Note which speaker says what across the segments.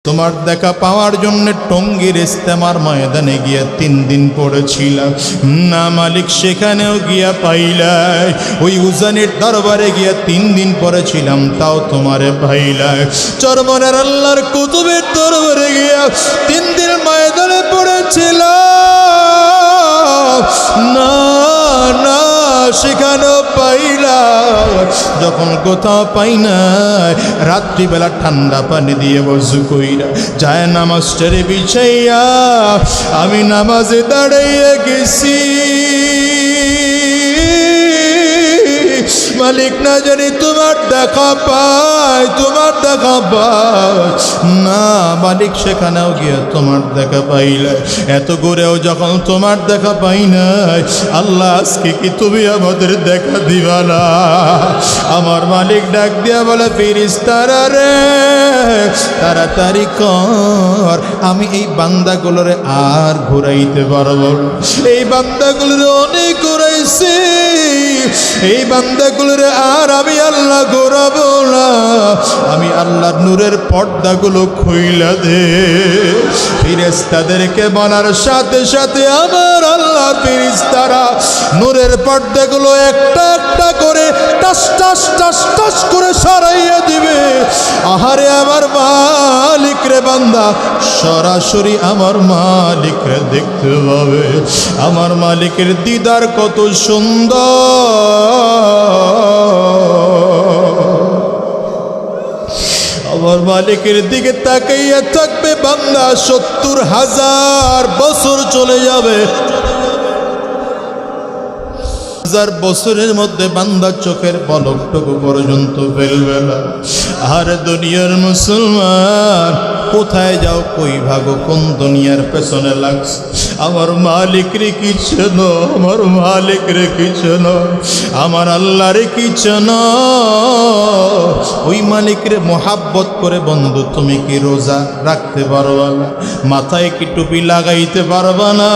Speaker 1: তোমার দেখা পাওয়ার জন্য টঙ্গীর ইস্তেমার ময়দানে গিয়া 3 দিন পড়েছিলাম না মালিক, সেখানেও গিয়া পাইলাই। ওই উজানির দরবারে গিয়া 3 দিন পড়েছিলাম, তাও তোমারে পাইলাই। চরমনের আল্লাহর কুতুবের দরবারে গিয়া 3 দিন ময়দানে পড়েছিলাম, না না সেখানেও পাইলাই। যখন কোথাও পাই নাই, রাত্রিবেলা ঠান্ডা পানি দিয়ে ওযু কইরা যায় নামাজটারে বিছাইয়া আমি নামাজে দাঁড়াইয়া গেছি। মালিক না জানি তোমার দেখা পাই, তোমার দেখা পাই না মালিক, সেখানেও গিয়া তোমার দেখা পাইলে। এত ঘুরেও যখন তোমার দেখা পাই নাই, আল্লাহ আজকে কি তুমি আমাদের দেখা দিবা না? আমার মালিক ডাক দিয়া বলে, ফেরেশতারা রে তাড়াতাড়ি কর, আমি এই বান্দাগুলোরে আর ঘুরাইতে পারবো না। এই বান্দাগুলোরে অনেক ঘুরাইছি, এই বান্দাগুলোরে আর আমি আল্লাহ ঘোরাবো না। আমি আল্লাহর নূরের পর্দাগুলো খুইলা দে। ফেরেশতাদেরকে বলার সাথে সাথে আমার আল্লাহর ফেরেশতারা নূরের পর্দাগুলো একটা একটা করে টাস টাস টাস টাস করে সরাইয়া দিবে। আহারে আমার মালিক রে, বান্দা সরাসরি আমার মালিক রে দেখতে পাবে। আমার মালিকের দিদার কত সুন্দর। আমার মালিকের দিকে তাকাইয়া থাকবে বান্দা, 70,000 বছর চলে যাবে। 1000 বছরের মধ্যে বান্দা চোখের পলকটুকু পর্যন্ত ফেলবে না। আর দুনিয়ার মুসলমান, কোথায় যাও, কই ভাগো, কোন দুনিয়ার পেছনে লাগছে? আমার মালিক রে কিছু না, আমার মালিক রে কিছু না, আমার আল্লাহ রে কিছু না। ওই মালিক রে মোহাব্বত করে বন্ধু তুমি কি রোজা রাখতে পারবা না? মাথায় কি টুপি লাগাইতে পারবা না?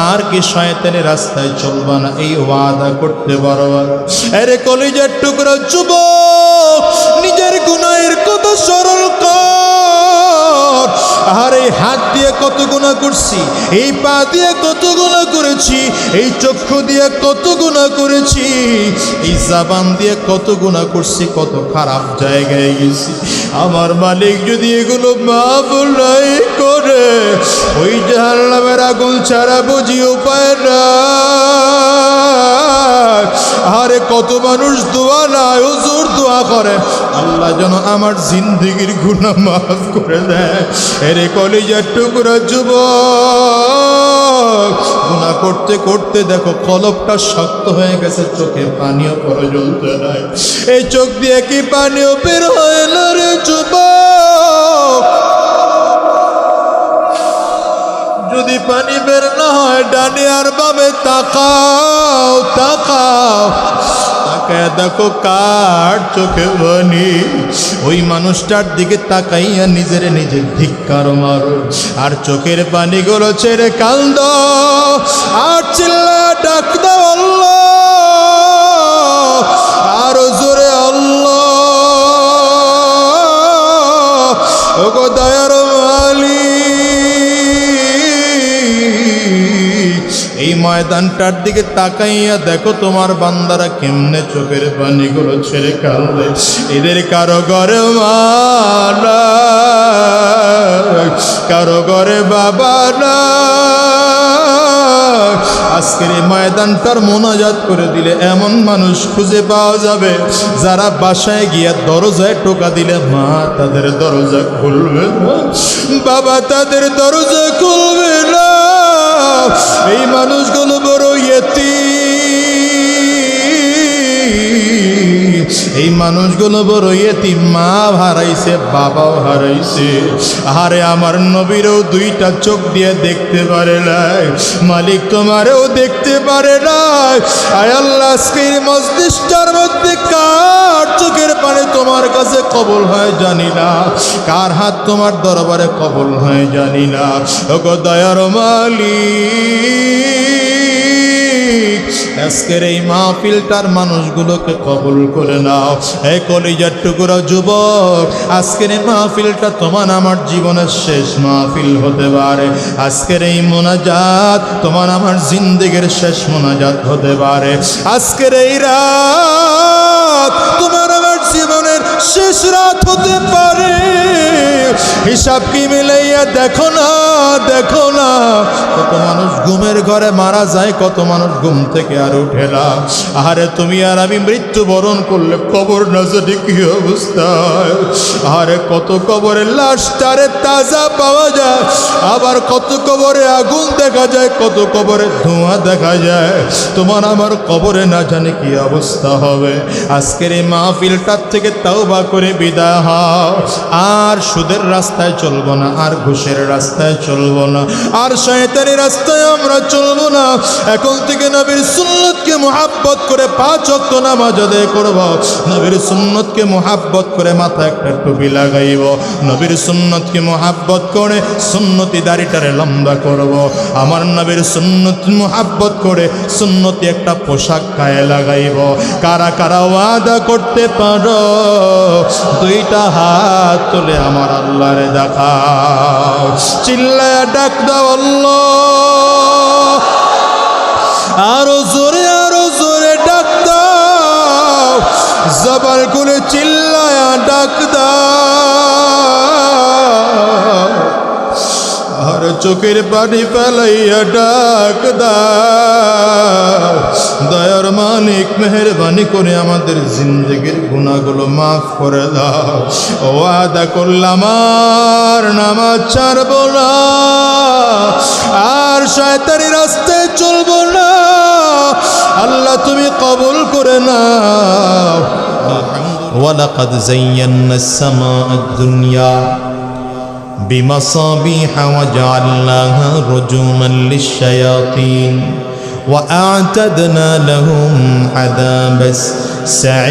Speaker 1: আর কি শয়তানের রাস্তায় চলবা না? এই ওয়াদা করতে পারবা না? আরে কলিজার টুকরা যুবক, নিজের গুনাহের কথা স্মরণ কর। আর এই হাত দিয়ে কত গুনাহ করছি, এই পা দিয়ে কত গুনাহ করেছি, এই চক্ষু দিয়ে কত গুনাহ করেছি, এই জবান দিয়ে কত গুনাহ করছি, কত খারাপ জায়গায় গেছি। আমার মালিক যদি এগুলো মাফ নাই করে, ওই জাহান্নামের আগুন ছাড়া বুঝি উপায় না। আরে কত মানুষ দোয়া নাই, হুজুর দোয়া করে আল্লাহ যেন আমার জিন্দেগির গুনাহ মাফ করে দেয়। এরে কলিজার টুকরা যুবক, গুনাহ করতে করতে দেখো কলবটা শক্ত হয়ে গেছে, চোখে পানিও পর্যন্ত নাই। এই চোখ দিয়ে কি পানিও বের হয় না রে যুবক? যদি পানি বের না হয়, ডানে আর বামে তাকাও, তাকাও, তাকায় দেখো কার চোখে পানি। ওই মানুষটার দিকে তাকাইয়া নিজের নিজে ধিক্কার মারো, আর চোখের পানিগুলো ছেড়ে কান্দ, আর চিল্লা ডাক দাও আল্লাহ, আরো জোরে আল্লাহ, ওগো দয়ার মালিক। এই ময়দানটার দিকে তাকাইয়া দেখো তোমার বান্দারা কেমনে চোখের পানিগুলো ছেড়ে কাঁদে। এদের কারো ঘরে মা নাই, কারো ঘরে বাবা নাই। আজকের এই ময়দানটার মোনাজাত করে দিলে এমন মানুষ খুঁজে পাওয়া যাবে, যারা বাসায় গিয়া দরজায় টোকা দিলে মা তাদের দরজা খুলবে না, বাবা তাদের দরজা খুলবে না। এই মানুষগুলো বড় ইয়েতিম, এই মানুষগুলো বড় ইয়েতিম, মা হারাইছে, বাবাও হারাইছে। আরে আমার নবীরও 2টা চোখ দিয়ে দেখতে পারে নাই, মালিক তোমারেও দেখতে পারে নাই। আয় আল্লাহ, আজকের মজলিসটার মধ্যে কার চোখের পানি তোমার কাছে কবুল হয় জানি না, কার হাত তোমার দরবারে কবুল হয় জানি না। ওগো দয়ার মালিক, আজকের এই মাহফিলটার মানুষগুলোকে কবুল করে নাও। এই কলিজার টুকরা যুবক, আজকের এই মাহফিলটা তোমার আমার জীবনের শেষ মাহফিল হতে পারে। আজকের এই মোনাজাত তোমার আমার জিন্দেগির শেষ মোনাজাত হতে পারে। আজকের এই রাত তোমার আমার জীবনের শেষ রাত হতে পারে। হিসাব কি মিলাইয়া দেখো না, দেখো না, কত মানুষ ঘুমের ঘরে মারা যায়, কত মানুষ ঘুম থেকে আর উঠে না। আরে তুমি আর আমি মৃত্যুবরণ করলে কবর না জানি কি অবস্থা। আরে কত কবরে লাশ তারে তাজা পাওয়া যায়, আবার কত কবরে আগুন দেখা যায়, কত কবরে ধোঁয়া দেখা যায়। তোমার আমার কবরে না জানি কি অবস্থা হবে। আজকের এই মাহফিলটার থেকে তওবা করে বিদায় হও। আর সুদের রাস্তায় চলবো না, আর ঘুষের রাস্তায় চলবো না, আর শয়তানি রাস্তায় আমরা চলবো না। এখন থেকে নবীর সুন্নতকে মুহাব্বত করে 5 ওয়াক্ত নামাজ আদায় করব। নবীর সুন্নতকে মুহাব্বত করে মাথায় একটা টুপি লাগাইব। নবীর সুন্নতকে মুহাব্বত করে সুন্নতি দাড়িটারে লম্বা করব। আমার নবীর সুন্নত মুহাব্বত করে সুন্নতি একটা পোশাক গায়ে লাগাইব। কারা কারা ওয়াদা করতে পারো? 2টা হাত তুলে আমার আল্লাহরে দেখাও। চিল্লায়া ডাক দাও আল্লাহ। আরো জোরে ডাক দাও। জবান খুলে চিল্লায়া ডাক দাও। আর চোখের পানি ফেলাইয়া ডাক দাও। দয়ার মালিক মেহেরবানি করে আমাদের জিন্দেগির গুনাহগুলো মাফ করে দাও। ওয়াদা করলাম আর নামাজ ছাড়বো না, আর শয়তানি রাস্তায় চলবো না। আল্লাহ তুমি কবুল করে নাও। ওয়ালাকাদ যায়্যানাস সামাআদ দুনিয়া بمصابيح وجعلناها رجوما للشياطين وأعتدنا لهم عذاب السعير।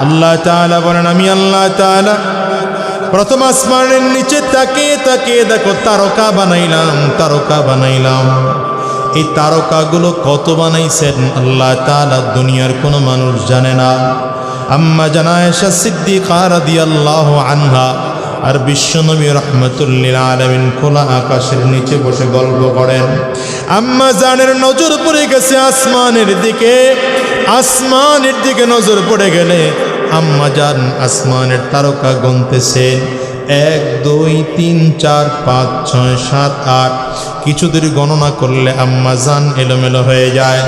Speaker 1: আল্লাহ তাআলা বলেন, আমি আল্লাহ তাআলা প্রথম আসমানের নিচে তাকিয়ে তাকিয়ে দেখো তারকা বানাইলাম, তারকা বানাইলাম। এই তারকাগুলো কত বানাইছেন আল্লাহ তাআলা দুনিয়ার কোনো মানুষ জানে না। আম্মা জান আয়েশা সিদ্দিকা রাদিয়াল্লাহু আনহা আর বিশ্বনবী রাহমাতুল লিল আলামিন খোলা আকাশের নিচে বসে গল্প করেন। আম্মা জানের নজর পড়ে গেছে আসমানের দিকে। আসমানের দিকে নজর পড়ে গেলে আম্মা জান আসমানের তারকা গুনতেছেন। 1 2 3 4 5 6 7 8 কিছু দূর গণনা করলে আম্মা জান এলোমেলো হয়ে যায়।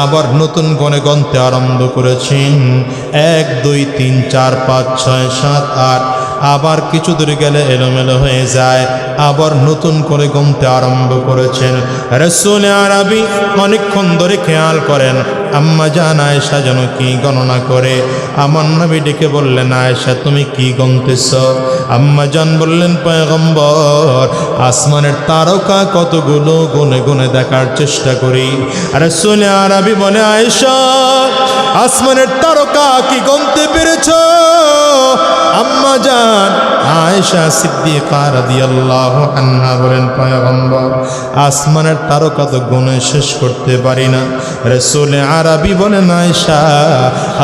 Speaker 1: আবার নতুন গণে গণতে আরম্ভ করেছেন। 1 2 3 4 5 6 7 8 আবার কিছু দূর গেলে এলোমেলো হয়ে যায়। আবার নতুন করে গুনতে আরম্ভ করেছেন। রাসূল আরবি অনেকক্ষণ ধরে খেয়াল করেন আম্মা জান আয়েশা যেন কি গণনা করে। আমার নবী ডেকে বললেন, আয়েশা তুমি কি গুনতেছ? আম্মা জান বললেন, পয়গম্বর আসমানের তারকা কতগুলো গুনে গুনে দেখার চেষ্টা করি। রাসূল আরবি বলে, আয়েশা আসমানের তারকা কি গুনতে পেরেছ? আম্মা জান আয়েশা সিদ্দিকা রাদিয়াল্লাহু আনহা বলেন, পয়গম্বর আসমানের তারকা তো গুনে শেষ করতে পারি না। রাসূল আরবি বলেন, আয়েশা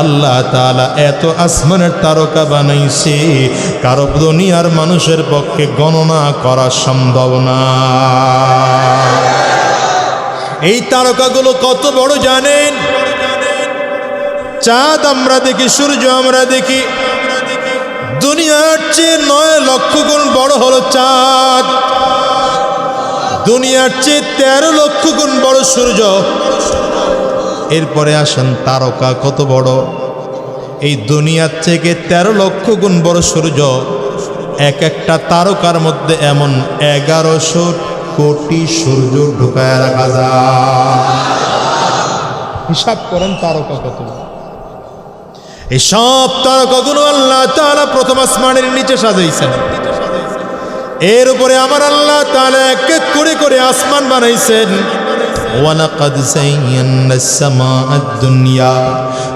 Speaker 1: আল্লাহ তাআলা এত আসমানের তারকা বানাইছে কারো দুনিয়ার মানুষের পক্ষে গণনা করা সম্ভব না। এই তারকাগুলো কত বড় জানেন? চাঁদ আমরা দেখি, সূর্য আমরা দেখি, দুনিয়ার চেয়ে 9 লক্ষ গুণ বড় হলো চাঁদ। দুনিয়ার চেয়ে 13 লক্ষ গুণ বড় সূর্য। এরপরে আসেন তারকা কত বড়? এই দুনিয়ার থেকে 13 লক্ষ গুণ বড় সূর্য। এক একটা তারকার মধ্যে এমন 1100 কোটি সূর্য ঢুকায় রাখা যায়। হিসাব করেন তারকা কত। এই সব তারকাগুলো আল্লাহ তাআলা প্রথম আসমানের নিচে সাজাইছেন। এর উপরে আমার আল্লাহ তাআলা এক এক করে আসমান বানাইছেন। ওয়ালাকাদ যায়্যানাস সামাআদ দুনিয়া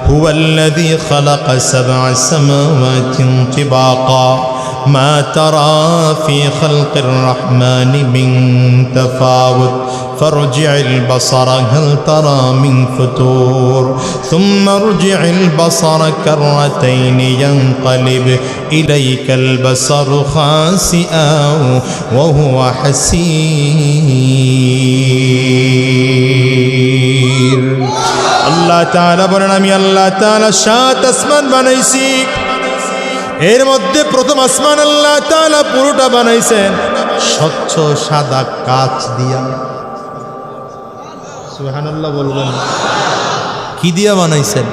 Speaker 1: হুয়াল্লাযী খালাকা সাবআ সামাওয়াতিন তিবাকা মা তারা ফি খালকির রাহমানি মিন তাফাউত فارجع البصر هل ترى من فتور ثم ارجع البصر كرتين ينقلب إليك البصر خاسئا وهو حسير الله تعالى বলেন আমি আল্লাহ তাআলা সাত আসমান বানাইছি এর মধ্যে প্রথম আসমান আল্লাহ তাআলা পুরোটা বানাইছেন স্বচ্ছ সাদা কাঁচ দিয়া সুবহানাল্লাহ বলবেন কি দিয়া বানাইছেন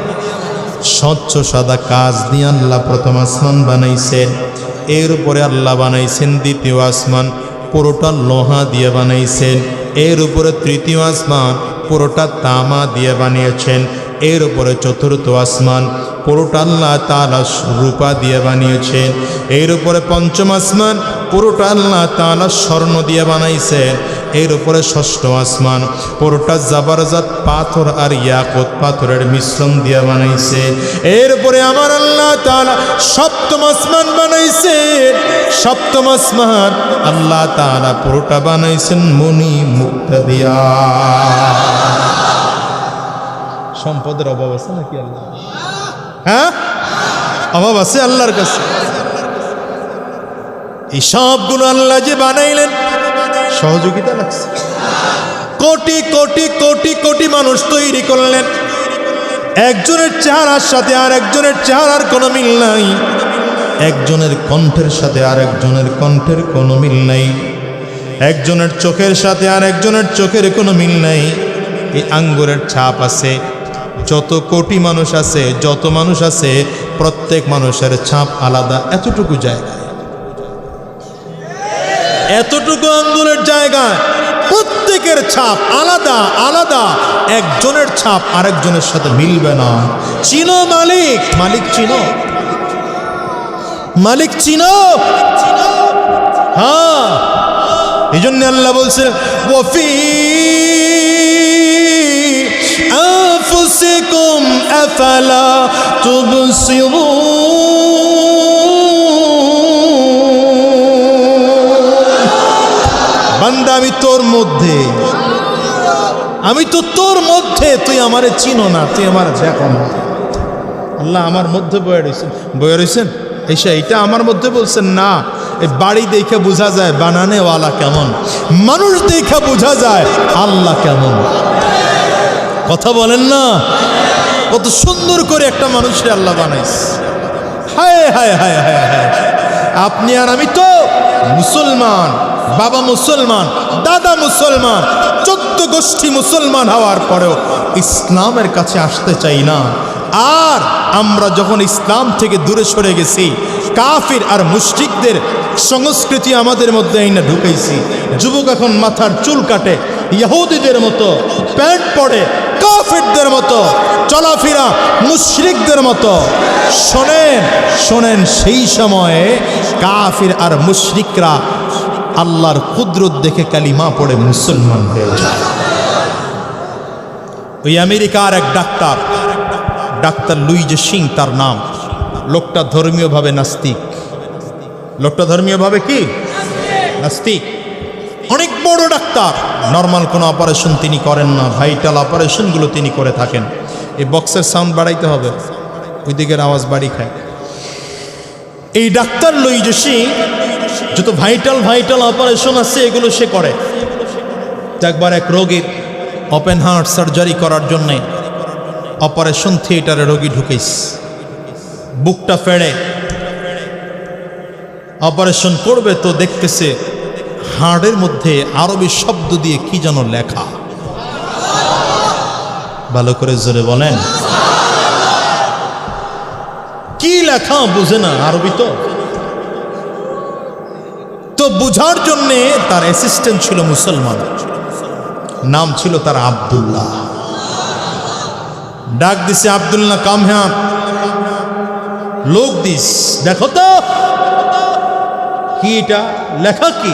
Speaker 1: স্বচ্ছ সাদা কাঁচ দিয়ে আল্লাহ প্রথম আসমান বানাইছেন এর উপরে আল্লাহ বানাইছেন দ্বিতীয় আসমান পুরোটা লোহা দিয়ে বানাইছেন এর উপরে তৃতীয় আসমান পুরোটা তামা দিয়ে বানিয়েছেন এর উপরে চতুর্থ আসমান পুরোটা আল্লাহ তাআলা রূপা দিয়ে বানিয়েছেন এর উপরে পঞ্চম আসমান পুরোটা আল্লাহ তাআলা স্বর্ণ দিয়ে বানাইছেন এর উপরে ষষ্ঠ আসমান পুরোটা জাবরজাত পাথর আর ইয়াকুত পাথরের মিশ্রণ দিয়ে বানাইছে এর উপরে আমার আল্লাহ তাআলা সপ্তম আসমান বানাইছেন সপ্তম আসমান আল্লাহ তাআলা পুরোটা বানাইছেন মণি মুক্তা দিয়া সম্পদের অভাব আছে নাকি আল্লাহ হ্যাঁ অভাব আছে আল্লাহর কাছে এই সবগুলো আল্লাহ যে বানাইলেন সহযোগিতা লাগছে কোটি কোটি কোটি কোটি মানুষ তৈরি করলেন একজনের চেহারার সাথে আর একজনের চেহারার কোনো মিল নাই একজনের কণ্ঠের সাথে আর একজনের কণ্ঠের কোনো মিল নাই একজনের চোখের সাথে আর একজনের চোখের কোনো মিল নাই এই আঙ্গুরের ছাপ আছে যত কোটি মানুষ আছে যত মানুষ আছে প্রত্যেক মানুষের ছাপ আলাদা এতটুকু জায়গায় এতটুকু আঙ্গুলের জায়গায় প্রত্যেকের ছাপ আলাদা আলাদা একজনের ছাপ আরেকজনের সাথে মিলবে না চিনো মালিক মালিক চিনো মালিক চিনো হ্যাঁ এই জন্য আল্লাহ বলছেন ওয়াফি আনফুসিকুম আফালা তুবসিরুন বান্দা আমি তোর মধ্যে আমি তো তোর মধ্যে তুই আমারে চিনো না তুই আমার দেখো না আল্লাহ আমার মধ্যে বয়ে রয়েছেন এসে এইটা আমার মধ্যে বলছেন না এই বাড়ি দেখে বোঝা যায় বানানেওয়ালা কেমন মানুষ দেখে বোঝা যায় আল্লাহ কেমন কথা বলেন না কত সুন্দর করে একটা মানুষকে আল্লাহ বানাইছে হায় হায় হায় হায় হায় আপনি আর আমি তো মুসলমান বাবা মুসলমান দাদা মুসলমান 14 গোষ্ঠী মুসলমান হওয়ার পরেও ইসলামের কাছে আসতে চাই না আর আমরা যখন ইসলাম থেকে দূরে সরে গেছি কাফির আর মুশরিকদের সংস্কৃতি আমাদের মধ্যে আইনা ঢুকাইছি যুবক এখন মাথার চুল কাটে ইহুদিদের মতো প্যান্ট পরে কাফিরদের মতো চলাফেরা মুশরিকদের মতো শোনেন শোনেন সেই সময়ে কাফির আর মুশরিকরা আল্লাহর কুদরত দেখে কালিমা পড়ে মুসলমান হয়ে যায় ওই আমেরিকার এক ডাক্তার লুইজ সিং তার নাম লোকটা ধর্মীয়ভাবে নাস্তিক লোকটা ধর্মীয়ভাবে কি নাস্তিক অনেক বড় ডাক্তার নর্মাল কোনো অপারেশন তিনি করেন না ভাইটাল অপারেশনগুলো তিনি করে থাকেন এই বক্সের সাউন্ড বাড়াইতে হবে ওই দিকের আওয়াজ বাড়ি খায় এই ডাক্তার লুইজ সিং যত ভাইটাল অপারেশন আছে এগুলো সে করে একবার এক রোগীর ওপেন হার্ট সার্জারি করার জন্যে অপারেশন থিয়েটারে রোগী ঢুকেছ বুকটা ফেড়ে অপারেশন করবে তো দেখতেছে হাড়ের মধ্যে আরবি শব্দ দিয়ে কি যেন লেখা ভালো করে জোরে বলেন কি লেখা বুঝে না আরবি তো বুঝার জন্যে তার অ্যাসিস্ট্যান্ট ছিল মুসলমান নাম ছিল তার আব্দুল্লাহ ডাক দিছে আব্দুল্লাহ কাম হ্যাঁ লোক দিস দেখো তো কি এটা লেখা কি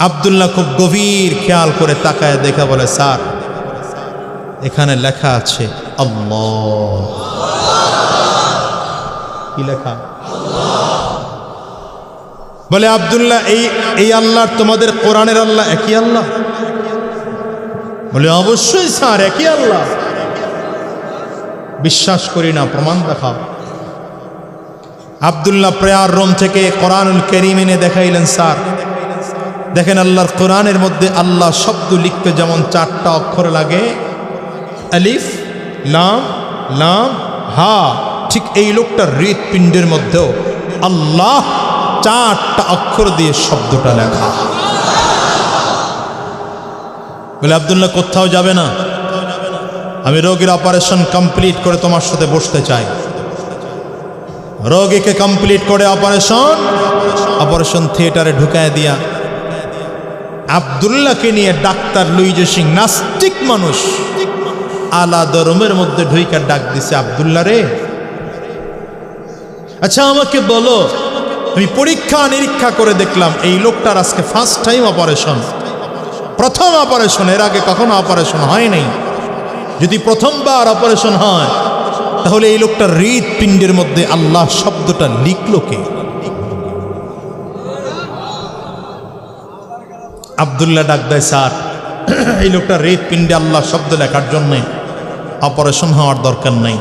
Speaker 1: আব্দুল্লাহ খুব গভীর খেয়াল করে তাকায় দেখে বলে, স্যার এখানে লেখা আছে আল্লাহ। কি লেখা? বলে আব্দুল্লাহ এই আল্লাহর তোমাদের কোরআনের আল্লাহ একই আল্লাহ? বলে অবশ্যই স্যার একই আল্লাহ। বিশ্বাস করি না, প্রমাণ দেখাও। আব্দুল্লাহ প্রেয়ার রুম থেকে কোরআনুল কারীম এনে দেখাইলেন, স্যার দেখেন আল্লাহর কোরআনের মধ্যে আল্লাহ শব্দ লিখতে যেমন 4টা অক্ষর লাগে, আলিফ লাম লাম হা, ঠিক এই লোকটার হৃৎপিণ্ডের মধ্যেও আল্লাহ 4টা অক্ষর দিয়ে শব্দটা লেখা। বলে আব্দুল্লাহ কোথাও যাবে না, আমি রোগীর অপারেশন কমপ্লিট করে তোমার সাথে বসতে চাই। রোগীকে কমপ্লিট করে অপারেশন থিয়েটারে ঢুকায় দিয়া আব্দুল্লাহকে নিয়ে ডাক্তার লুইজে সিং, নাস্তিক মানুষ, আলাদা রুমের মধ্যে ঢুইকা ডাক দিছে, আব্দুল্লাহ রে, আচ্ছা আমাকে বলো, আমি পরীক্ষা নিরীক্ষা করে দেখলাম এই লোকটার আজকে ফার্স্ট টাইম অপারেশন, প্রথম অপারেশন, এর আগে কখনো অপারেশন হয় নাই। যদি প্রথমবার অপারেশন হয় তাহলে এই লোকটার হৃৎপিণ্ডের মধ্যে আল্লাহ শব্দটা লিখলো কে? আব্দুল্লাহ ডাক দেয়, স্যার এই লোকটার হৃৎপিণ্ডে আল্লাহ শব্দ লেখার জন্যে অপারেশন হওয়ার দরকার নাই।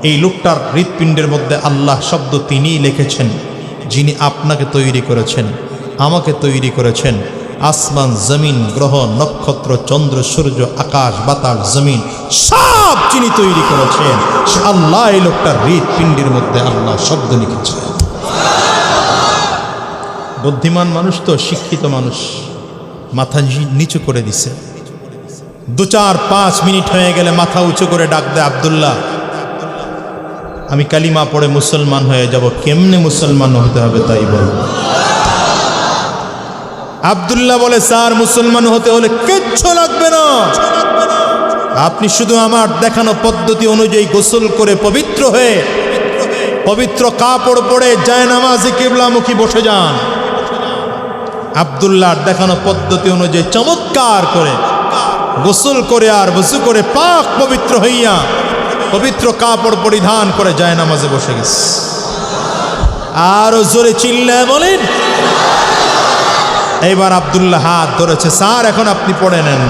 Speaker 1: এই লোকটার হৃৎপিণ্ডের মধ্যে আল্লাহ শব্দ তিনিই লিখেছেন, যিনি আপনাকে তৈরি করেছেন, আমাকে তৈরি করেছেন। আসমান জমিন গ্রহ নক্ষত্র চন্দ্র সূর্য আকাশ বাতাস জমিন সব যিনি তৈরি করেছেন সে আল্লাহ এই লোকটার হৃৎপিণ্ডের মধ্যে আল্লাহ শব্দ লিখেছেন। বুদ্ধিমান মানুষ তো, শিক্ষিত মানুষ, মাথা নিচু করে দিছে। 2-4-5 মিনিট হয়ে গেলে মাথা উঁচু করে ডাক দেয়, আব্দুল্লাহ আমি কালিমা পড়ে মুসলমান হয়ে যাব, কেমনে মুসলমান হতে হবে তাই বল। আব্দুল্লাহ বলে, স্যার মুসলমান হতে হলে কিচ্ছু লাগবে না, আপনি শুধু আমার দেখানো পদ্ধতি অনুযায়ী গোসল করে পবিত্র হয়ে পবিত্র কাপড় পরে জায়নামাজে কিবলামুখী বসে যান। আব্দুল্লাহর দেখানো পদ্ধতি অনুযায়ী চমৎকার করে গোসল করে আর ওযু করে পাক পবিত্র হইয়া পবিত্র কাপড় পরিধান করে জায়নামাজে বসে গেছে। আরো জোরে চিল্লায় বলেন। এইবার আব্দুল্লাহ হাত ধরেছে, স্যার এখন আপনি পড়ে নেন,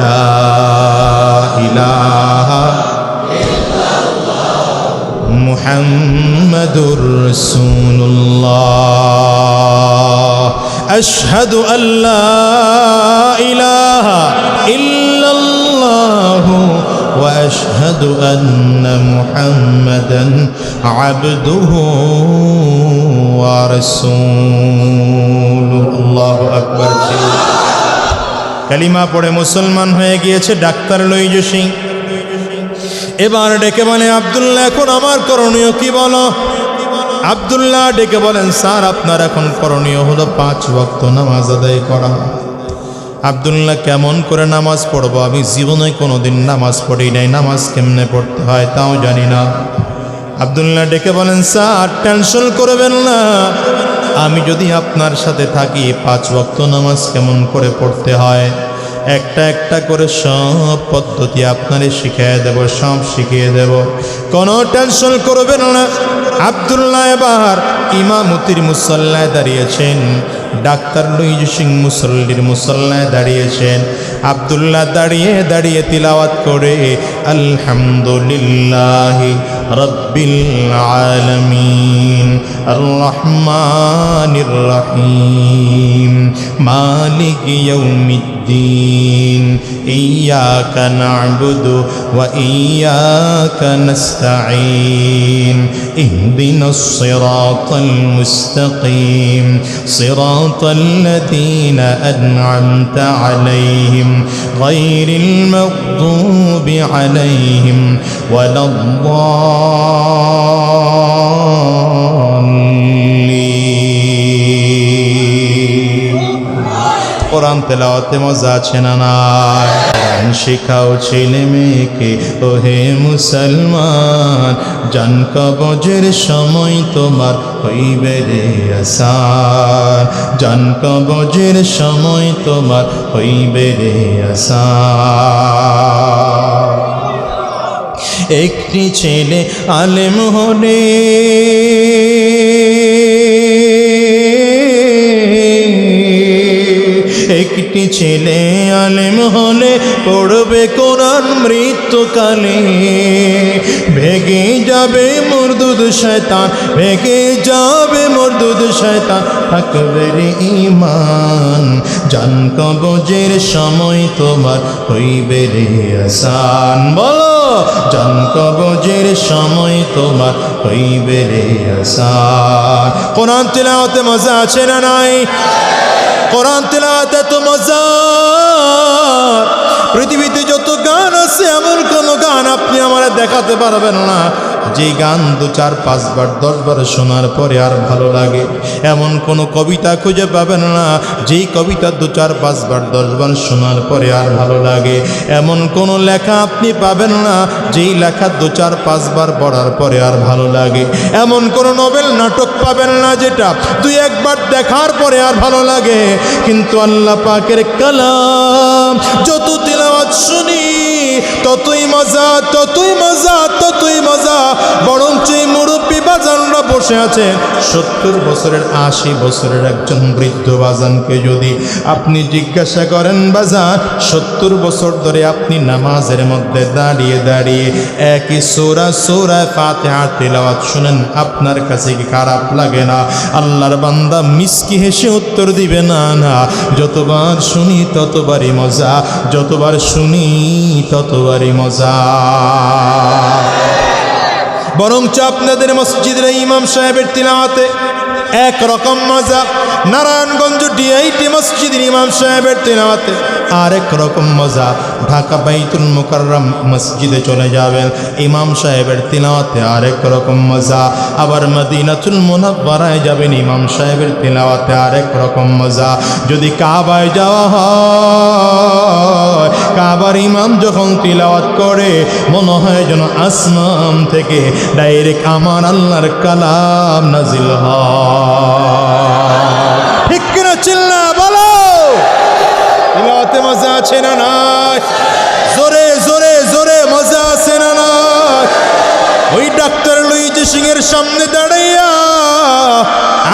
Speaker 1: লা ইলাহা ইল্লাল্লাহ মুহাম্মাদুর রাসূলুল্লাহ আশহাদু আল্লা ইলাহা ইল্লাল্লাহ ওয়া আশহাদু আন্না মুহাম্মাদান আবদুহু ওয়া রাসূলুহু। আল্লাহু আকবার। কালিমা পড়ে মুসলমান হয়ে গিয়েছে ডাক্তার লুইজে সিং। এবার ডেকে বলে, আব্দুল্লাহ এখন আমার করণীয় কি বলো? আব্দুল্লাহ ডেকে বলেন, স্যার আপনার এখন করণীয় হলো 5 ওয়াক্ত নামাজ আদায় করা। আব্দুল্লাহ কেমন করে নামাজ পড়বো? আমি জীবনে কোনোদিন নামাজ পড়ি নাই, নামাজ কেমনে পড়তে হয় তাও জানি না। আব্দুল্লাহ ডেকে বলেন, স্যার টেনশন করবেন না, আমি যদি আপনার সাথে থাকি 5 ওয়াক্ত নামাজ কেমন করে পড়তে হয় একটা একটা করে সব পদ্ধতি আপনারে শিখিয়ে দেব, সব শিখিয়ে দেব, কোনো টেনশন করবেন না। আব্দুল্লাহ এবার ইমামতির মুসল্লায় দাঁড়িয়েছেন, ডাক্তার লুইজ সিং মুসল্লির মুসল্লায় দাঁড়িয়েছেন। আব্দুল্লাহ দাঁড়িয়ে দাঁড়িয়ে তিলাওয়াত করে আলহামদুলিল্লাহি রাব্বিল আলামিন আর রহমানির রহিম মালিকি ইয়াউমিদ্দিন ইয়্যাকা না'বুদু ওয়া ইয়্যাকা নাস্তাঈন ইহদিনাস সিরাতাল মুস্তাকিম সিরাতাল লাযীনা আন'আমতা আলাইহিম গায়রিল মাগদুবি আলাইহিম ওয়ালাদ-দাল্লিন। কোরআন তেলাওয়াতে মজা আছে না নাই? জ্ঞান শিখাও ছেলে মেয়েকে ওহে মুসলমান, জান কবজের সময় তোমার হইবে রে আসান, জান কবজের সময় তোমার হইবে রে আসান। একটি ছেলে আলেম হলে একটি ছেলে আলেম হলে পড়বে কোরআন মৃত্যুকালে, ভেগে যাবে মরদুদ শয়তান, ভেগে যাবে মরদুদ শয়তান, থাকবে রে ঈমান, জান কবজের সময় তোমার হইবে রে আসান। বলো, জান কবজের সময় তোমার হইবে রে আসান। কোরআন তিলাওয়াতে মজা আছে না নাই? কোরআন তিলাওয়াতে তো মজা। পৃথিবীতে যত গান আছে এমন কোন গান আপনি আমার দেখাতে পারবেন না যে গান 2, 4, 5 বার 10 বার শোনার পরে আর ভালো লাগে। এমন কোন কবিতা খুঁজে পাবেন না যেই কবিতা 2, 4, 5 বার 10 বার শোনার পরে আর ভালো লাগে। এমন কোন লেখা আপনি পাবেন না যেই লেখা 2, 4, 5 বার পড়ার পরে আর ভালো লাগে। এমন কোন নোবেল নাটক পাবেন না যেটা 2-1 বার দেখার পরে আর ভালো লাগে। কিন্তু আল্লাহ পাকের কালাম যত তিলাওয়াত শুনি ততই মজা, ততই মজা, ততই মজা। বরঞ্চ এই মুরব্বী বাজানরা বসে আছে 70 বছরের 80 বছরের একজন বৃদ্ধ বাজানকে যদি আপনি জিজ্ঞাসা করেন, বাজান 70 বছর ধরে আপনি নামাজের মধ্যে দাঁড়িয়ে দাঁড়িয়ে একই সূরা ফাতিহা তিলাওয়াত শুনেন, আপনার কাছে কি খারাপ লাগে না? আল্লাহর বান্দা মিসকি হেসে উত্তর দিবে, না না, যতবার শুনি ততবারই মজা, যতবার শুনি ততবারই মজা। বরঞ্চ আপনাদের মসজিদের ইমাম সাহেবের তিলাওয়াতে একরকম মজা, নারায়ণগঞ্জ ডিআইটি মসজিদের ইমাম সাহেবের তিলাওয়াতে আরেক রকম মজা। ঢাকা বাইতুল মুকাররম মসজিদে চলে যাবেন, ইমাম সাহেবের তিলাওয়াতে আরেক রকম মজা। আবার মদিনাতুল মুনাওয়ারায় যাবেন, ইমাম সাহেবের তিলাওয়াতে আরেক রকম মজা। যদি কাবায় যাওয়া হয়, কাবার ইমাম যখন তিলাওয়াত করে মনে হয় যেন আসমান থেকে ডাইরেক্ট আমার আল্লাহর কালাম নাজিল হয়। ঠিক কিনা চিল্লা বলো? তিলাওয়াতে মজা আছে না নাই? জোরে জোরে জোরে মজা আছে না নাই? ওই ডাক্তার লুইজি সিং এর সামনে দাঁড়াইয়া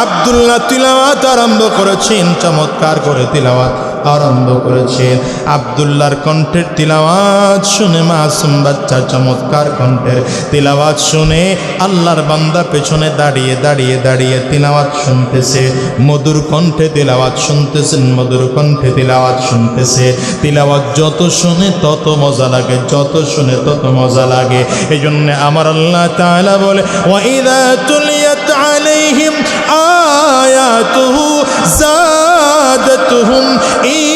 Speaker 1: আব্দুল্লাহ তিলাওয়াত আরম্ভ করেছেন, চমৎকার করে তিলাওয়াত আরম্ভ করেছেন। আব্দুল্লাহর কণ্ঠের তিলাওয়াত শুনে মাসুম বাচ্চা চমৎকার কণ্ঠের তিলাওয়াত শুনে আল্লাহর বান্দা পেছনে দাঁড়িয়ে দাঁড়িয়ে দাঁড়িয়ে তিলাওয়াত শুনতেছে, মধুর কণ্ঠে তিলাওয়াত শুনতেছেন, মধুর কণ্ঠে তিলাওয়াত শুনতেছে। তিলাওয়াত যত শুনে তত মজা লাগে, যত শুনে তত মজা লাগে। এই জন্য আমার আল্লাহ তাআলা বলে, ওয়াইদা তুলিয়াত আলাইহিম আয়াতুহু যাদাতুহুম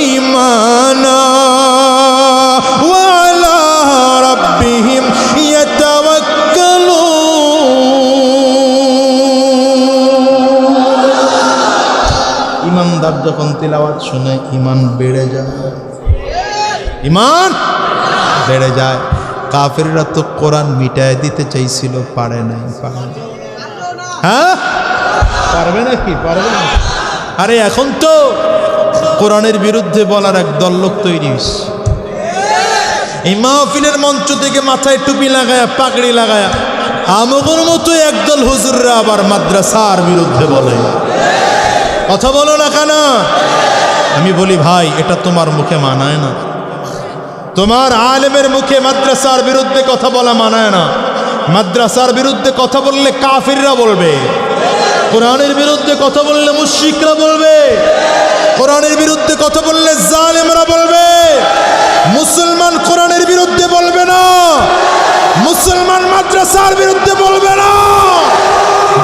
Speaker 1: ঈমানা ওয়া আলা রাব্বিহিম ইয়াতাওয়াক্কালুন। ঈমানদার যখন তিলাওয়াত শুনে ঈমান বেড়ে যায়, ঈমান বেড়ে যায়। কাফেররা তো কোরআন মিটায় দিতে চাইছিল, পারে নাই। হ্যাঁ, পারবে নাকি? পারবে না। আরে এখন তো কোরআনের বিরুদ্ধে বলার এক দল লোক তৈরি হয়েছে। এই মাহফিলের মঞ্চ থেকে মাথায় টুপি লাগায়া, পাগড়ি লাগায়া আমগর মতো একদল হুজুররা আবার মাদ্রাসার বিরুদ্ধে বলে। কথা বলো না কেন? আমি বলি, ভাই এটা তোমার মুখে মানায় না। তোমার আলেমের মুখে মাদ্রাসার বিরুদ্ধে কথা বলা মানায় না। মাদ্রাসার বিরুদ্ধে কথা বললে কাফিররা বলবে, কোরআনের বিরুদ্ধে কথা বললে মুশরিকরা বলবে, কোরআনের বিরুদ্ধে কথা বললে জালেমরা বলবে। মুসলমান কোরআনের বিরুদ্ধে বলবে না, মুসলমান মাদ্রাসার বিরুদ্ধে বলবে না।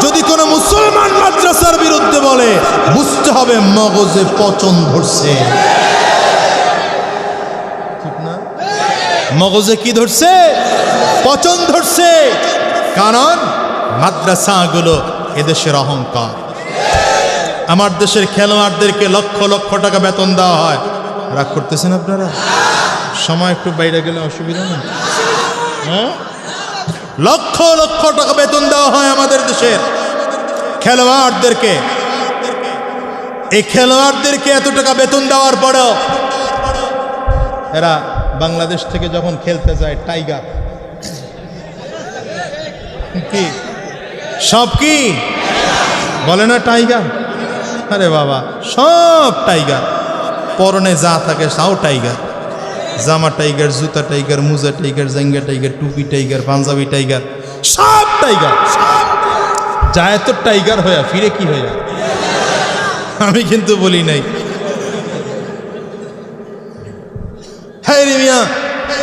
Speaker 1: যদি কোনো মুসলমান মাদ্রাসার বিরুদ্ধে বলে বুঝতে হবে মগজে পচন ধরছে। ঠিক না? মগজে কি ধরছে? পচন ধরছে। কারণ মাদ্রাসাগুলো এদেশের অহংকার। আমার দেশের খেলোয়াড়দেরকে লক্ষ লক্ষ টাকা বেতন দেওয়া হয়। রাগ করতেছেন আপনারা? সময় একটু বাইরে গেলে অসুবিধা নেই। হ্যাঁ, লক্ষ লক্ষ টাকা বেতন দেওয়া হয় আমাদের দেশের খেলোয়াড়দেরকে। এই খেলোয়াড়দেরকে এত টাকা বেতন দেওয়ার পরেও এরা বাংলাদেশ থেকে যখন খেলতে যায় টাইগার কি সব কি বলে না টাইগার? আরে বাবা, সব টাইগার, পরনে যা থাকে তাও টাইগার, জামা টাইগার, জুতা টাইগার, মুজা টাইগার, জাঙ্গা টাইগার, টুপি টাইগার, পাঞ্জাবি টাইগার, সব টাইগার। যায় তো টাইগার হইয়া ফিরে কি হইয়া? আমি কিন্তু বলি নাই। হ্যাঁ রে মিয়া,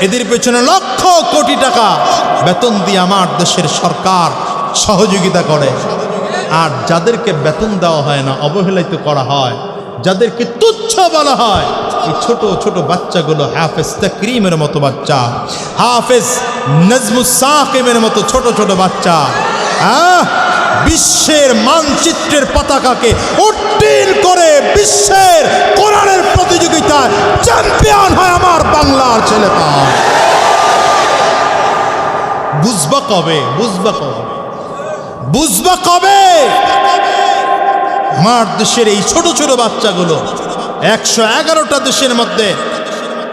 Speaker 1: এদের পেছনে লক্ষ কোটি টাকা বেতন দিয়ে আমার দেশের সরকার সহযোগিতা করে। আর যাদেরকে বেতন দেওয়া হয় না, অবহেলিত করা হয়, যাদেরকে তুচ্ছ বলা হয়, এই ছোট ছোট বাচ্চাগুলো হাফেজ তাকরিমের মতো বাচ্চা, হাফেজ নজমুস সাকিমের মতো ছোট ছোট বাচ্চা বিশ্বের মানচিত্রের পতাকাকে উড্ডীন করে বিশ্বের কোরআনের প্রতিযোগিতায় চ্যাম্পিয়ন হয় আমার বাংলার ছেলেটা। বুঝবা কবে? বুঝবা কবে? বুঝবা কবে? আমার দেশের এই ছোট ছোট বাচ্চাগুলো 111টা দেশের মধ্যে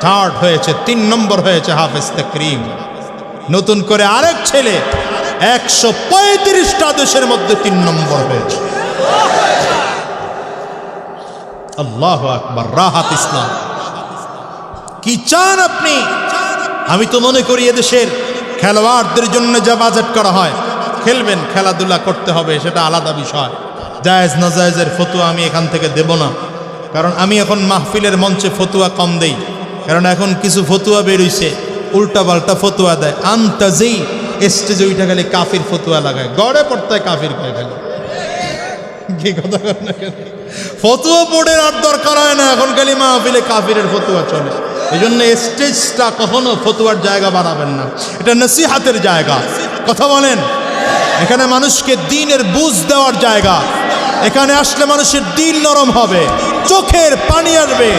Speaker 1: থার্ড হয়েছে, 3 নম্বর হয়েছে হাফেজ তাকরিম। নতুন করে আরেক ছেলে 135টা দেশের মধ্যে 3 নম্বর হয়েছে। আল্লাহু আকবার, রাহাত ইসলাম। কি চান আপনি? আমি তো মনে করি এদেশের খেলোয়াড়দের জন্য যা বাজেট করা হয়, খেলবেন, খেলাধুলা করতে হবে, সেটা আলাদা বিষয়। জায়েজ না জায়েজের ফতুয়া আমি এখান থেকে দেব না, কারণ আমি এখন মাহফিলের মঞ্চে ফতুয়া কম দেই, কারণ এখন কিছু ফতুয়া বেরোইছে, উল্টা পাল্টা ফতুয়া দেয়। আন্তাজি স্টেজে ওইটা খালি কাফির ফতুয়া লাগায়, গড়ে পড়তে কাফির কয় খালি। কি কথা না, ফতুয়া বোর্ডের আর দরকার হয় না, এখন খালি মাহফিলে কাফিরের ফতুয়া চলে। এই জন্য স্টেজটা কখনো ফতুয়ার জায়গা বানাবেন না, এটা নসিহাতের জায়গা। কথা বলেন, এখানে মানুষকে দ্বীনের বুঝ দেওয়ার জায়গা। এখানে আসলে মানুষের দিল নরম হবে, চোখের পানি আসবে,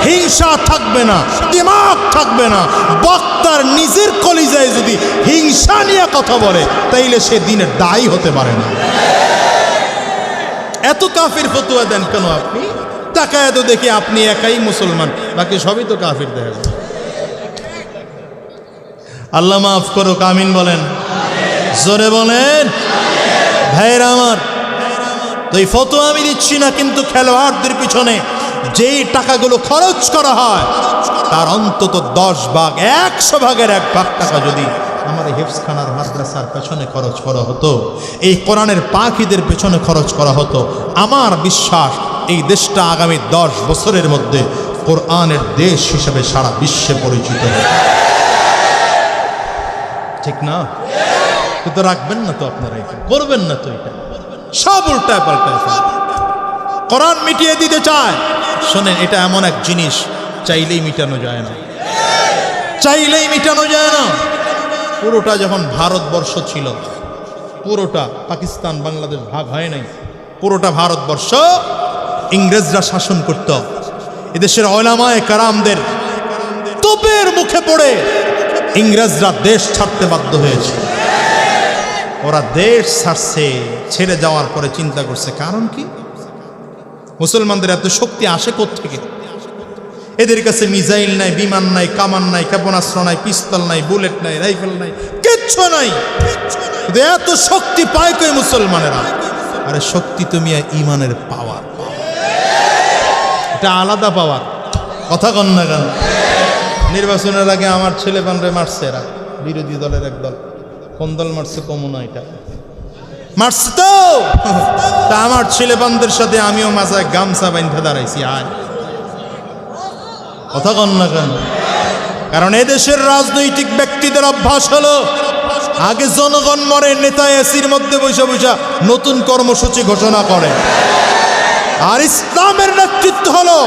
Speaker 1: হিংসা থাকবে না, দিমাগ থাকবে না। বক্তার নিজের কলিজায় যদি হিংসা নিয়ে কথা বলে, তাইলে সে দিনের দায়ী হতে পারে না। এত কাফির ফতুয়া দেন কেন আপনি? তাকায় তো দেখি আপনি একাই মুসলমান, বাকি সবই তো কাফির দেখা যায়। আল্লাহ মাফ করুক, আমিন বলেন, জোরে বলেন। ভাইরা আমার, তো এই ফতোয়া আমি দিচ্ছি না, কিন্তু খেলোয়াড়দের পিছনে যেই টাকাগুলো খরচ করা হয়, তার অন্তত 10 ভাগ, 100 ভাগের 1 ভাগ টাকা যদি আমার হেফজখানার মাদ্রাসার পেছনে খরচ করা হতো, এই কোরআনের পাখিদের পেছনে খরচ করা হতো, আমার বিশ্বাস এই দেশটা আগামী 10 বছরের মধ্যে কোরআনের দেশ হিসেবে সারা বিশ্বে পরিচিত হবে। ঠিক না? কিন্তু রাখবেন না তো আপনারা, এটা করবেন না তো, এটা সব উল্টায় পাল্টায় কোরআন মিটিয়ে দিতে চায়। শোনেন, এটা এমন এক জিনিস চাইলেই মিটানো যায় না, চাইলেই মিটানো যায় না। পুরোটা যখন ভারতবর্ষ ছিল, পুরোটা পাকিস্তান বাংলাদেশ ভাগ হয় নাই, পুরোটা ভারতবর্ষ ইংরেজরা শাসন করত। এদেশের উলামায়ে কেরামদের তোপের মুখে পড়ে ইংরেজরা দেশ ছাড়তে বাধ্য হয়েছে। ওরা দেশ ছাড়ছে, ছেড়ে যাওয়ার পরে চিন্তা করছে কারণ কি, মুসলমানদের এত শক্তি আসে কোত্থেকে? এদের কাছে মিসাইল নাই, বিমান নাই, কামান নাই, ক্ষেপণাস্ত্র নাই, পিস্তল নাই, বুলেট নাই, রাইফেল নাই, কিচ্ছু নাই। এত শক্তি পায় কই মুসলমানেরা? আরে শক্তি তো মিয়া ইমানের পাওয়ার, এটা আলাদা পাওয়ার। কথা কন না কেন? নির্বাচনের আগে আমার ছেলে বানরে মারছে এরা, বিরোধী দলের এক দল। কোন দল মারছে কমুনা, এটা মারছে তো। তা আমার ছেলে বানদের সাথে আমিও মাথায় গামছা বাঁধা দাঁড়াইছি। আয়, কথা কন না কেন? কারণ এদেশের রাজনৈতিক ব্যক্তিদের অভ্যাস হলো আগে জনগণ মরে, নেতা এসির মধ্যে বসে বসে নতুন কর্মসূচি ঘোষণা করে। আর ইসলামের নেতৃত্ব হলো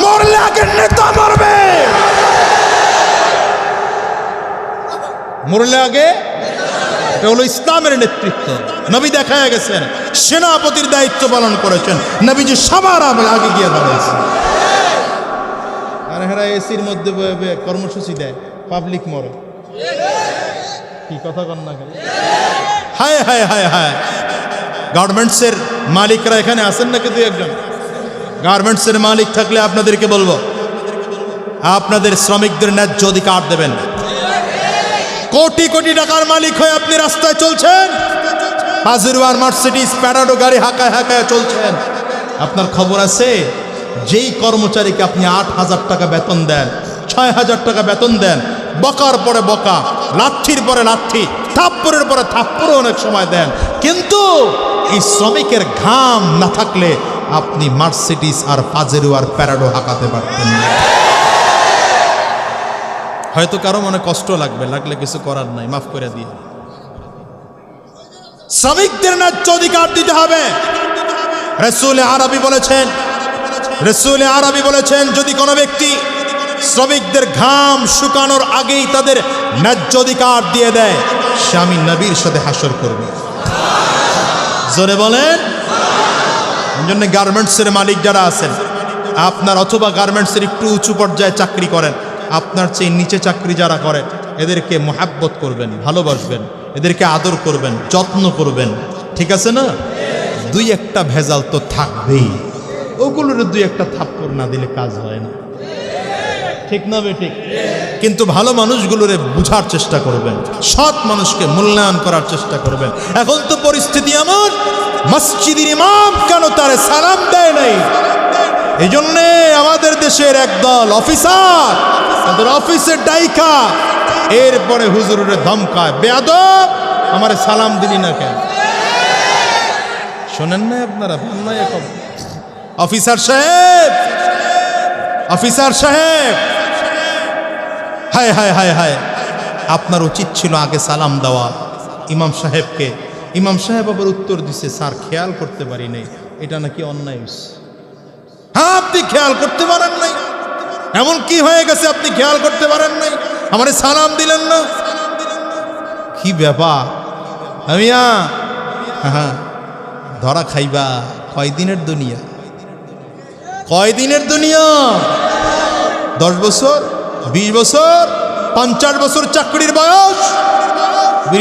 Speaker 1: মরলে আগে নেতা মরবে, মরলে আগে। এটা হলো ইসলামের নেতৃত্ব। নবী দেখা গেছেন সেনাপতির দায়িত্ব পালন করেছেন, নবীজি সবার আগে গিয়ে দাঁড়িয়েছেন। আরে হেরা এসির মধ্যে কর্মসূচি দেয়, পাবলিক মরে। কি কথা কন না কেন? হায় হায় হায় হায়, গার্মেন্টসের মালিকরা এখানে আছেন নাকি দুই একজন? গার্মেন্টসের মালিক থাকলে আপনাদেরকে বলবো, আপনাদের শ্রমিকদের ন্যায্য অধিকার দেবেন। কোটি কোটি টাকার মালিক হয়ে আপনি রাস্তায় চলছেন, পাজেরোয়ার মার্সিডিজ প্যারাডো গাড়ি হাঁকায় হাঁকায় চলছেন। আপনার খবর আছে, যেই কর্মচারীকে আপনি 8,000 টাকা বেতন দেন, 6,000 টাকা বেতন দেন, বকার পরে বকা, লাথির পরে লাথি, থাপ্পড়ের পরে থাপ্পড়ও অনেক সময় দেন, কিন্তু এই শ্রমিকের ঘাম না থাকলে আপনি মার্সিডিজ আর পাজেরোয়ার প্যারাডো হাঁকাতে পারতেন না। হয়তো কারো মনে কষ্ট লাগলে কিছু করার নাই, মাফ করে দিয়ে। শ্রমিকদের ন্যায্য অধিকার দিতে হবে। রাসূল আরবী বলেছেন যদি কোনো ব্যক্তি শ্রমিকদের ঘাম শুকানোর আগেই তাদের ন্যায্য অধিকার দিয়ে দেয়, সে আমি নবীর সাথে হাসর করবে। জোরে বলেন। এই জন্য গার্মেন্টসের মালিক যারা আছেন, আপনার অথবা গার্মেন্টসের একটু উঁচু পর্যায়ে চাকরি করেন, আপনার চেয়ে নিচে চাকরি যারা করেন, এদেরকে মোহাব্বত করবেন, ভালোবাসবেন, এদেরকে আদর করবেন, যত্ন করবেন, ঠিক আছে না? দুই একটা ভেজাল তো থাকবেই, ওগুলোর দুই একটা থাপ্পড় না দিলে কাজ হয় না, ঠিক না বেঠিক? কিন্তু ভালো মানুষগুলোরে বুঝার চেষ্টা করবেন, সৎ মানুষকে মূল্যায়ন করার চেষ্টা করবেন। এখন তো পরিস্থিতি এমন, মসজিদের ইমাম কেন তারে সালাম দেয় নাই? এই জন্যে আমাদের দেশের একদল অফিসার তাদের অফিসের ডাইকা এরপরে হুজুরের ধমকায়, বেয়াদব আমারে সালাম দিলি না কেন? শোনেন না আপনারা? অফিসার সাহেব, হায় হায় হায় হায়, আপনার উচিত ছিল আগে সালাম দেওয়া ইমাম সাহেবকে। ইমাম সাহেব আবার উত্তর দিছে, স্যার খেয়াল করতে পারি নাই, এটা নাকি অন্যায়। হ্যাঁ, আপনি খেয়াল করতে পারেন নাই? এমন কি হয়ে গেছে আপনি খেয়াল করতে পারেন নাই? আমারে সালাম দিলেন না, কি ব্যাপার? আমিয়া হ্যাঁ, ধরা খাইবা। কয়দিনের দুনিয়া? 10 বছর, 20 বছর, 50 বছর চাকরির বয়স।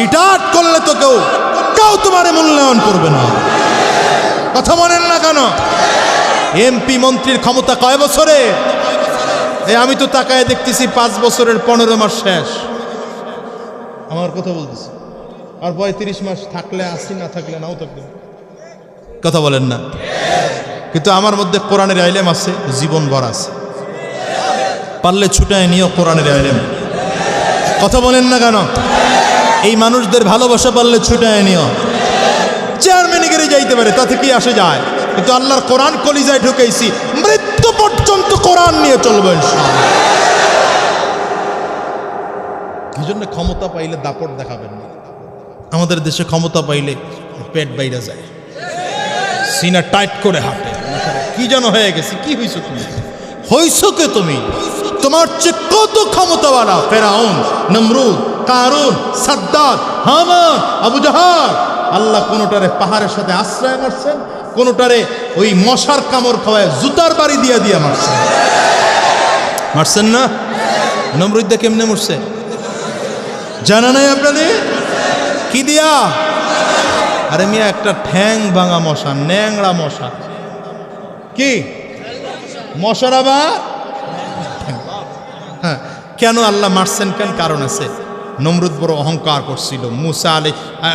Speaker 1: রিটায়ার্ড করলে তো কেউ তোমারে মূল্যায়ন করবে না। কথা বলেন না কেন? এমপি মন্ত্রীর ক্ষমতা কয় বছরে? আমি তো তাকায় দেখতেছি 5 বছরের 15 মাস শেষ। আমার কথা বলতেছি, আর 35 মাস থাকলে আসি, না থাকলে নাও থাকবে। কথা বলেন না? কিন্তু আমার মধ্যে কোরআনের ইলম আছে, জীবন ভর আছে। পারলে ছুটায় নিও কোরআনের ইলম। কথা বলেন না কেন? এই মানুষদের ভালোবাসা পারলে ছুটায় নিও। চেয়ারম্যানে গেলে যাইতে পারে, তাতে কি আসে যায়? কিন্তু আল্লাহর কোরআন কলিজায় ঢুকাইছি, মৃত্যু পর্যন্ত কোরআন নিয়ে চলবো ইনশাআল্লাহ। এই জন্য ক্ষমতা পাইলে দাপট দেখাবেন না। আমাদের দেশে ক্ষমতা পাইলে পেট বাইরে যায়, সিনা টাইট করে হাঁটে। কি যেন হয়ে গেছে। কি হইছো তুমি? হইছো কে তুমি? তোমার চেয়ে কত ক্ষমতাওয়ালা ফেরাউন, নমরুদ, কারুন, সাদ্দাত, হামান, আবু জাহাল, আল্লাহ কোনোটারে পাহাড়ের সাথে আশ্রয় মারছেন, কোনোটারে ওই মশার কামড় খাওয়ায় জুতার বাড়ি দিয়া মারছেন না? নমরুদা কেমনে মরছে জানা নাই আপনাদের? কি দিয়া? আরে মিয়া, একটা ঠ্যাং ভাঙা মশা, ন্যাংড়া মশা। কি মশার আবার? হ্যাঁ, কেন আল্লাহ মারছেন? কেন? কারণ আছে। নমরুদ বড় অহংকার করছিল। মুসা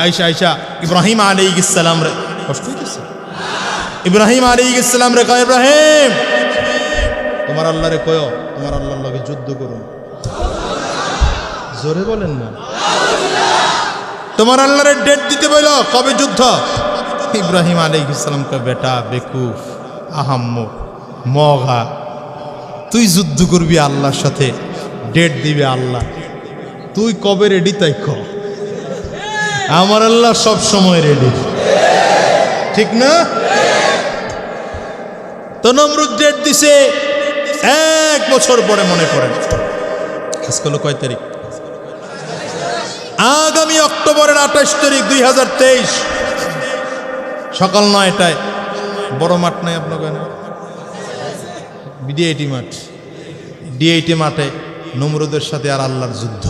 Speaker 1: আইসা ইব্রাহিম আলাইহিস সালাম রে কষ্ট হইতেছে। ইব্রাহিম আলাইহিস সালাম রে কয়, ইব্রাহিম তোমার আল্লাহ রে কয়, তোমার আল্লাহর লগে যুদ্ধ করুন। জোরে বলেন না। তোমার আল্লাহরে ডেট দিতে বলল, কবে যুদ্ধ? ইব্রাহিম আলাইহিস সালাম কয়, বেটা বেকুফ, আহাম্মক, মগা, তুই যুদ্ধ করবি আল্লাহর সাথে, ডেট দিবে আল্লাহ, তুই কবে রেডি তাই ক। আমার আল্লাহ সব সময় রেডি, ঠিক না? তো নমরুদ ডেট দিছে 1 বছর পরে। মনে করেন আজকে হলো কয় তারিখ? আগামী অক্টোবরের 28 তারিখ 2023 সকাল 9টায়। বড় মাঠ নাই আপনার? বিডিআইটি মাঠ। D8 মাঠে নমরুদের সাথে আর আল্লাহর যুদ্ধ।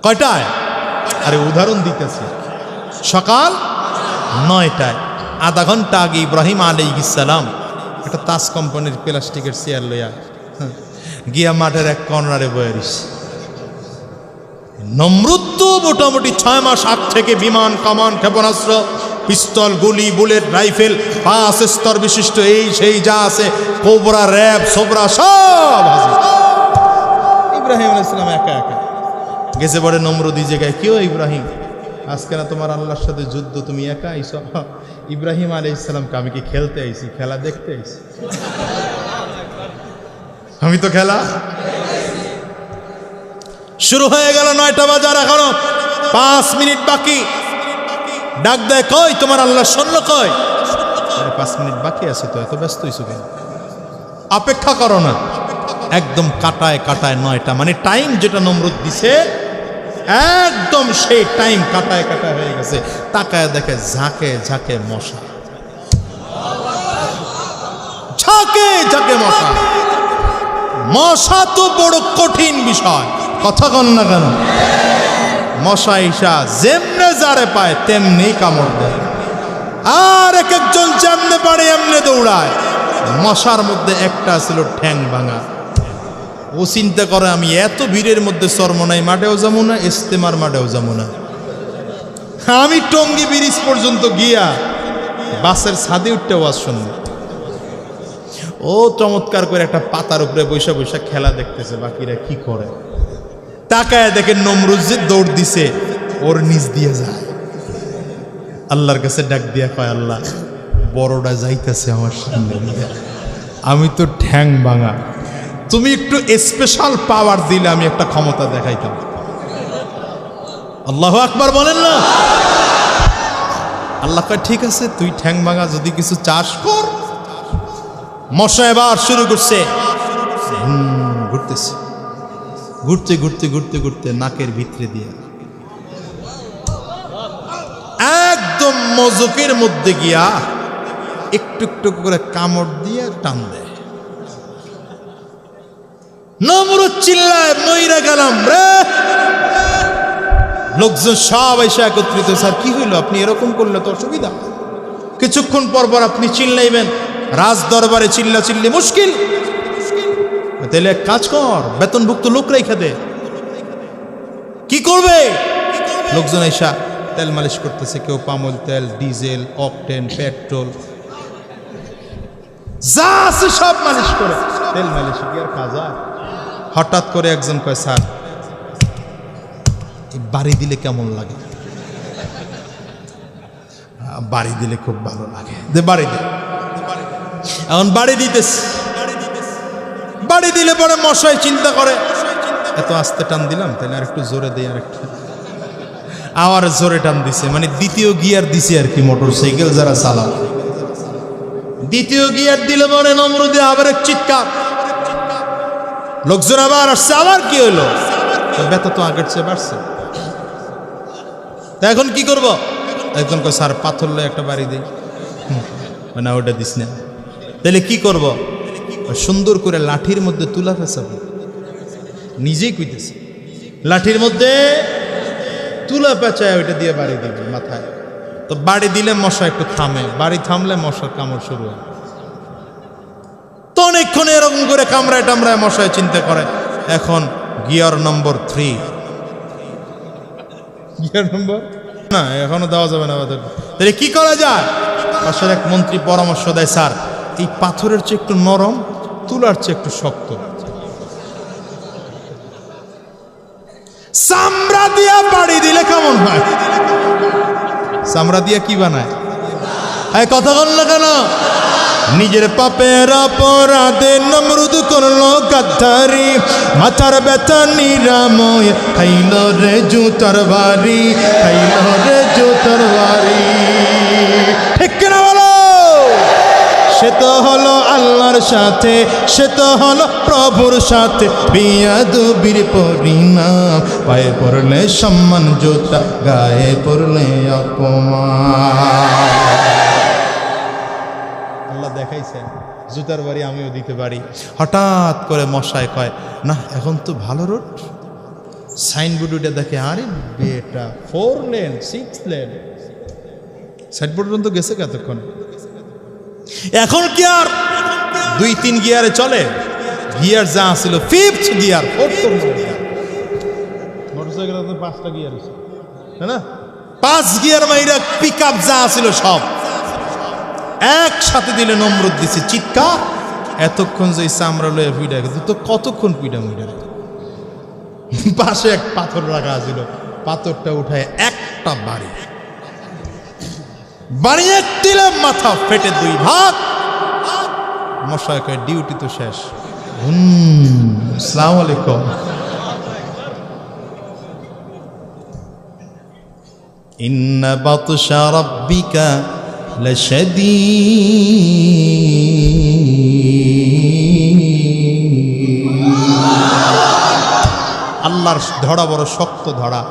Speaker 1: কয়টায়? আরে উদাহরণ দিতেছি, সকাল 9টায়। আধা ঘন্টা আগে ইব্রাহিম আলাইহিস সালাম একটা তাস কোম্পানির প্লাস্টিকের চেয়ার লইয়া গিয়া মাঠের এক কর্নারে বয়ে রইছে। নমরুদ তো মোটামুটি 6 মাস আগ থেকে বিমান, কামান, ক্ষেপণাস্ত্র, পিস্তল, গুলি, বুলেট, রাইফেল, 5 স্তর বিশিষ্ট এই সেই যা আছে, কোবরা, র্যাব, সোবরা সব হাজির। ইব্রাহিম আলাইহিস সালাম একা একা গেছে পরে নমরুদ এই জায়গায়, কেউ ইব্রাহিম আজকে না তোমার আল্লাহর সাথে যুদ্ধ, তুমি একা আইছো? ইব্রাহিম আলাইহিস সালামকে আমি কি খেলতে আইছি? খেলা দেখতে আইছি? আমি তো খেলা। শুরু হয়ে গেল 9টা বাজার, এখনো 5 মিনিট বাকি। ডাক দেয়, কই তোমার আল্লাহ সৈন্য কই? 5 মিনিট বাকি আছে তো, এত ব্যস্ত হইছো কেন? অপেক্ষা করো না। একদম কাটায় কাটায় 9টা, মানে টাইম যেটা নমরুদ দিছে একদম সেই টাইম কাটায় কাটায় হয়ে গেছে। তাকায় দেখে ঝাঁকে ঝাঁকে মশা, ঝাঁকে ঝাঁকে মশা। মশা তো বড় কঠিন বিষয়, কথা কন না কেন? মশা ঈশা যেমনে যারে পায় তেমনি কামড় দেয়, আর এক একজন যেমনে পারে এমনে দৌড়ায়। মশার মধ্যে একটা ছিল ঠ্যাং ভাঙা। ও চিন্তা করে, আমি এত ভিড়ের মধ্যে চরমনাই মাঠেও যাবো না, ইস্তেমার মাঠেও যাবো না, আমি টঙ্গী ব্রিজ পর্যন্ত গিয়া বাসের ছাদে উঠতে ওয়াজ শুনবো। ও চমৎকার করে একটা পাতার উপরে বৈশা বৈশা খেলা দেখতেছে, বাকিরা কি করে। তাকায় দেখে নমরুদ যে দৌড় দিছে, ওর নিচ দিয়ে যায়। আল্লাহর কাছে ডাক দিয়া কয়, আল্লাহ বড়টা যাইতেছে আমার সামনে, আমি তো ঠ্যাং ভাঙা, তুমি একটু স্পেশাল পাওয়ার দিলে আমি একটা ক্ষমতা দেখাইতাম। আল্লাহু আকবার বলেন না? আল্লাহ কয়, ঠিক আছে, তুই ঠ্যাং ভাঙা যদি কিছু চাষ কর। মশা এবার শুরু করছে, ঘুরতেছে, ঘুরতে ঘুরতে ঘুরতে ঘুরতে নাকের ভিতরে দিয়ে একদম মজকের মধ্যে গিয়া একটু একটু করে কামড় দিয়ে টান দেয়। নমরুদ চিল্লায়, মইরা গেলাম রে। লোকজন সব এসে একত্রিত, স্যার কি হইল, আপনি এরকম করলে তো অসুবিধা। কিছুক্ষণ পর পর আপনি চিল্লাইবেন, রাজ দরবারে চিল্লা চিল্লি মুশকিল। তাহলে এক কাজ কর, বেতনভুক্ত লোক রেখে দে। কি করবে? লোকজন এসা তেল মালিশ করতেছে, কেউ পামল তেল, ডিজেল, অকটেন, পেট্রোল যা আছে সব মালিশ করে। তেল মালিশ কি আর কাজ হয়? হঠাৎ করে একজন কয়, স্যার বাড়ি দিলে কেমন লাগে? বাড়ি দিলে খুব ভালো লাগে, দে বাড়ি দে। এখন বাড়ি দিতেছে, বাড়ি দিলে পরে মশাই চিন্তা করে, এত আস্তে টান দিলাম, তাহলে আর একটু জোরে দেয়, আর একটু আবার জোরে টান দিছে, মানে দ্বিতীয় গিয়ার দিছে আর কি। মোটর সাইকেল যারা চালাও, দ্বিতীয় গিয়ার দিলে পরে নমরুদে আবার এক চিৎকার। লোকজন আবার আসছে, আবার কি হইলো? ব্যথা তো আগের চেয়ে বাড়ছে। তা এখন কি করবো? একজন কয়, স্যার পাথর লয়ে একটা বাড়ি দিই। না, ওটা দিস না। তাহলে কি করব? সুন্দর করে লাঠির মধ্যে তুলা ফেসাবো। নিজেই কইতেছে, লাঠির মধ্যে তুলা পেঁচায় ওইটা দিয়ে বাড়ি দিবে মাথায়। তো বাড়ি দিলে মশা একটু থামে, বাড়ি থামলে মশার কামড় শুরু হয়। তো অনেকক্ষণ এরকম করে কামড়ায় টামড়ায় মশায় চিন্তা করে, এখন গিয়ার নম্বর 3। গিয়ার নম্বর না, এখনো দেওয়া যাবে না। তাহলে কি করা যায়? পাশের এক মন্ত্রী পরামর্শ দেয়, স্যার এই পাথরের চেয়ে একটু নরম, তুলার চেয়ে একটু শক্ত, চামড়া দিয়া বাড়ি দিলে কেমন হয়? চামড়া দিয়া কি বানায়? কথা বল না কেন? নিজের পাপের অপরাধে নমরুদ করলো গাদ্দারি, মাথার ব্যথা নিরাময় খাইল রে জুতার বাড়ি, খাইল রে জুতার বাড়ি। ঠিক না বলো? সে তো হলো আল্লাহর সাথে, সে তো হলো প্রভুর সাথে বিয়াদবির পরিণাম। পায়ে পড়লে সম্মান জুতা, গায়ে পড়লে অপমান। আল্লাহ দেখাইছে। জুতার বাড়ি আমিও দিতে পারি। হঠাৎ করে মশায় কয়, না এখন তো ভালো রোড, সাইনবোর্ড উঠে দেখে, আরে বেটা 4 লেন 6 লেন, সাইনবোর্ড পর্যন্ত গেছে কতক্ষণ। এখন কি আর 2-3 গিয়ারে চলে? গিয়ার যা ছিল 5th গিয়ার, 4th মোটরসাইকেল 5টা গিয়ার আছে, তাই না? 5 গিয়ার মাইরা পিক আপ যা ছিল সব একসাথে দিলে নমরুদ দিছে চিৎকার। এতক্ষণ যে চামড়া লয়ে পিঠা গেছে তো কতক্ষণ পিঠা মুইটা, পাশে এক পাথর রাখা ছিল, পাথরটা উঠায় একটা বাড়ি বাড়িয়ে দিলে মাথা ফেটে 2 ভাগ। মশাই কয় ডিউটি তো শেষ। আসসালামু আলাইকুম। ইন্না বাতশা রাব্বিকা আল্লাহর ধরা বড় শক্ত ধরা।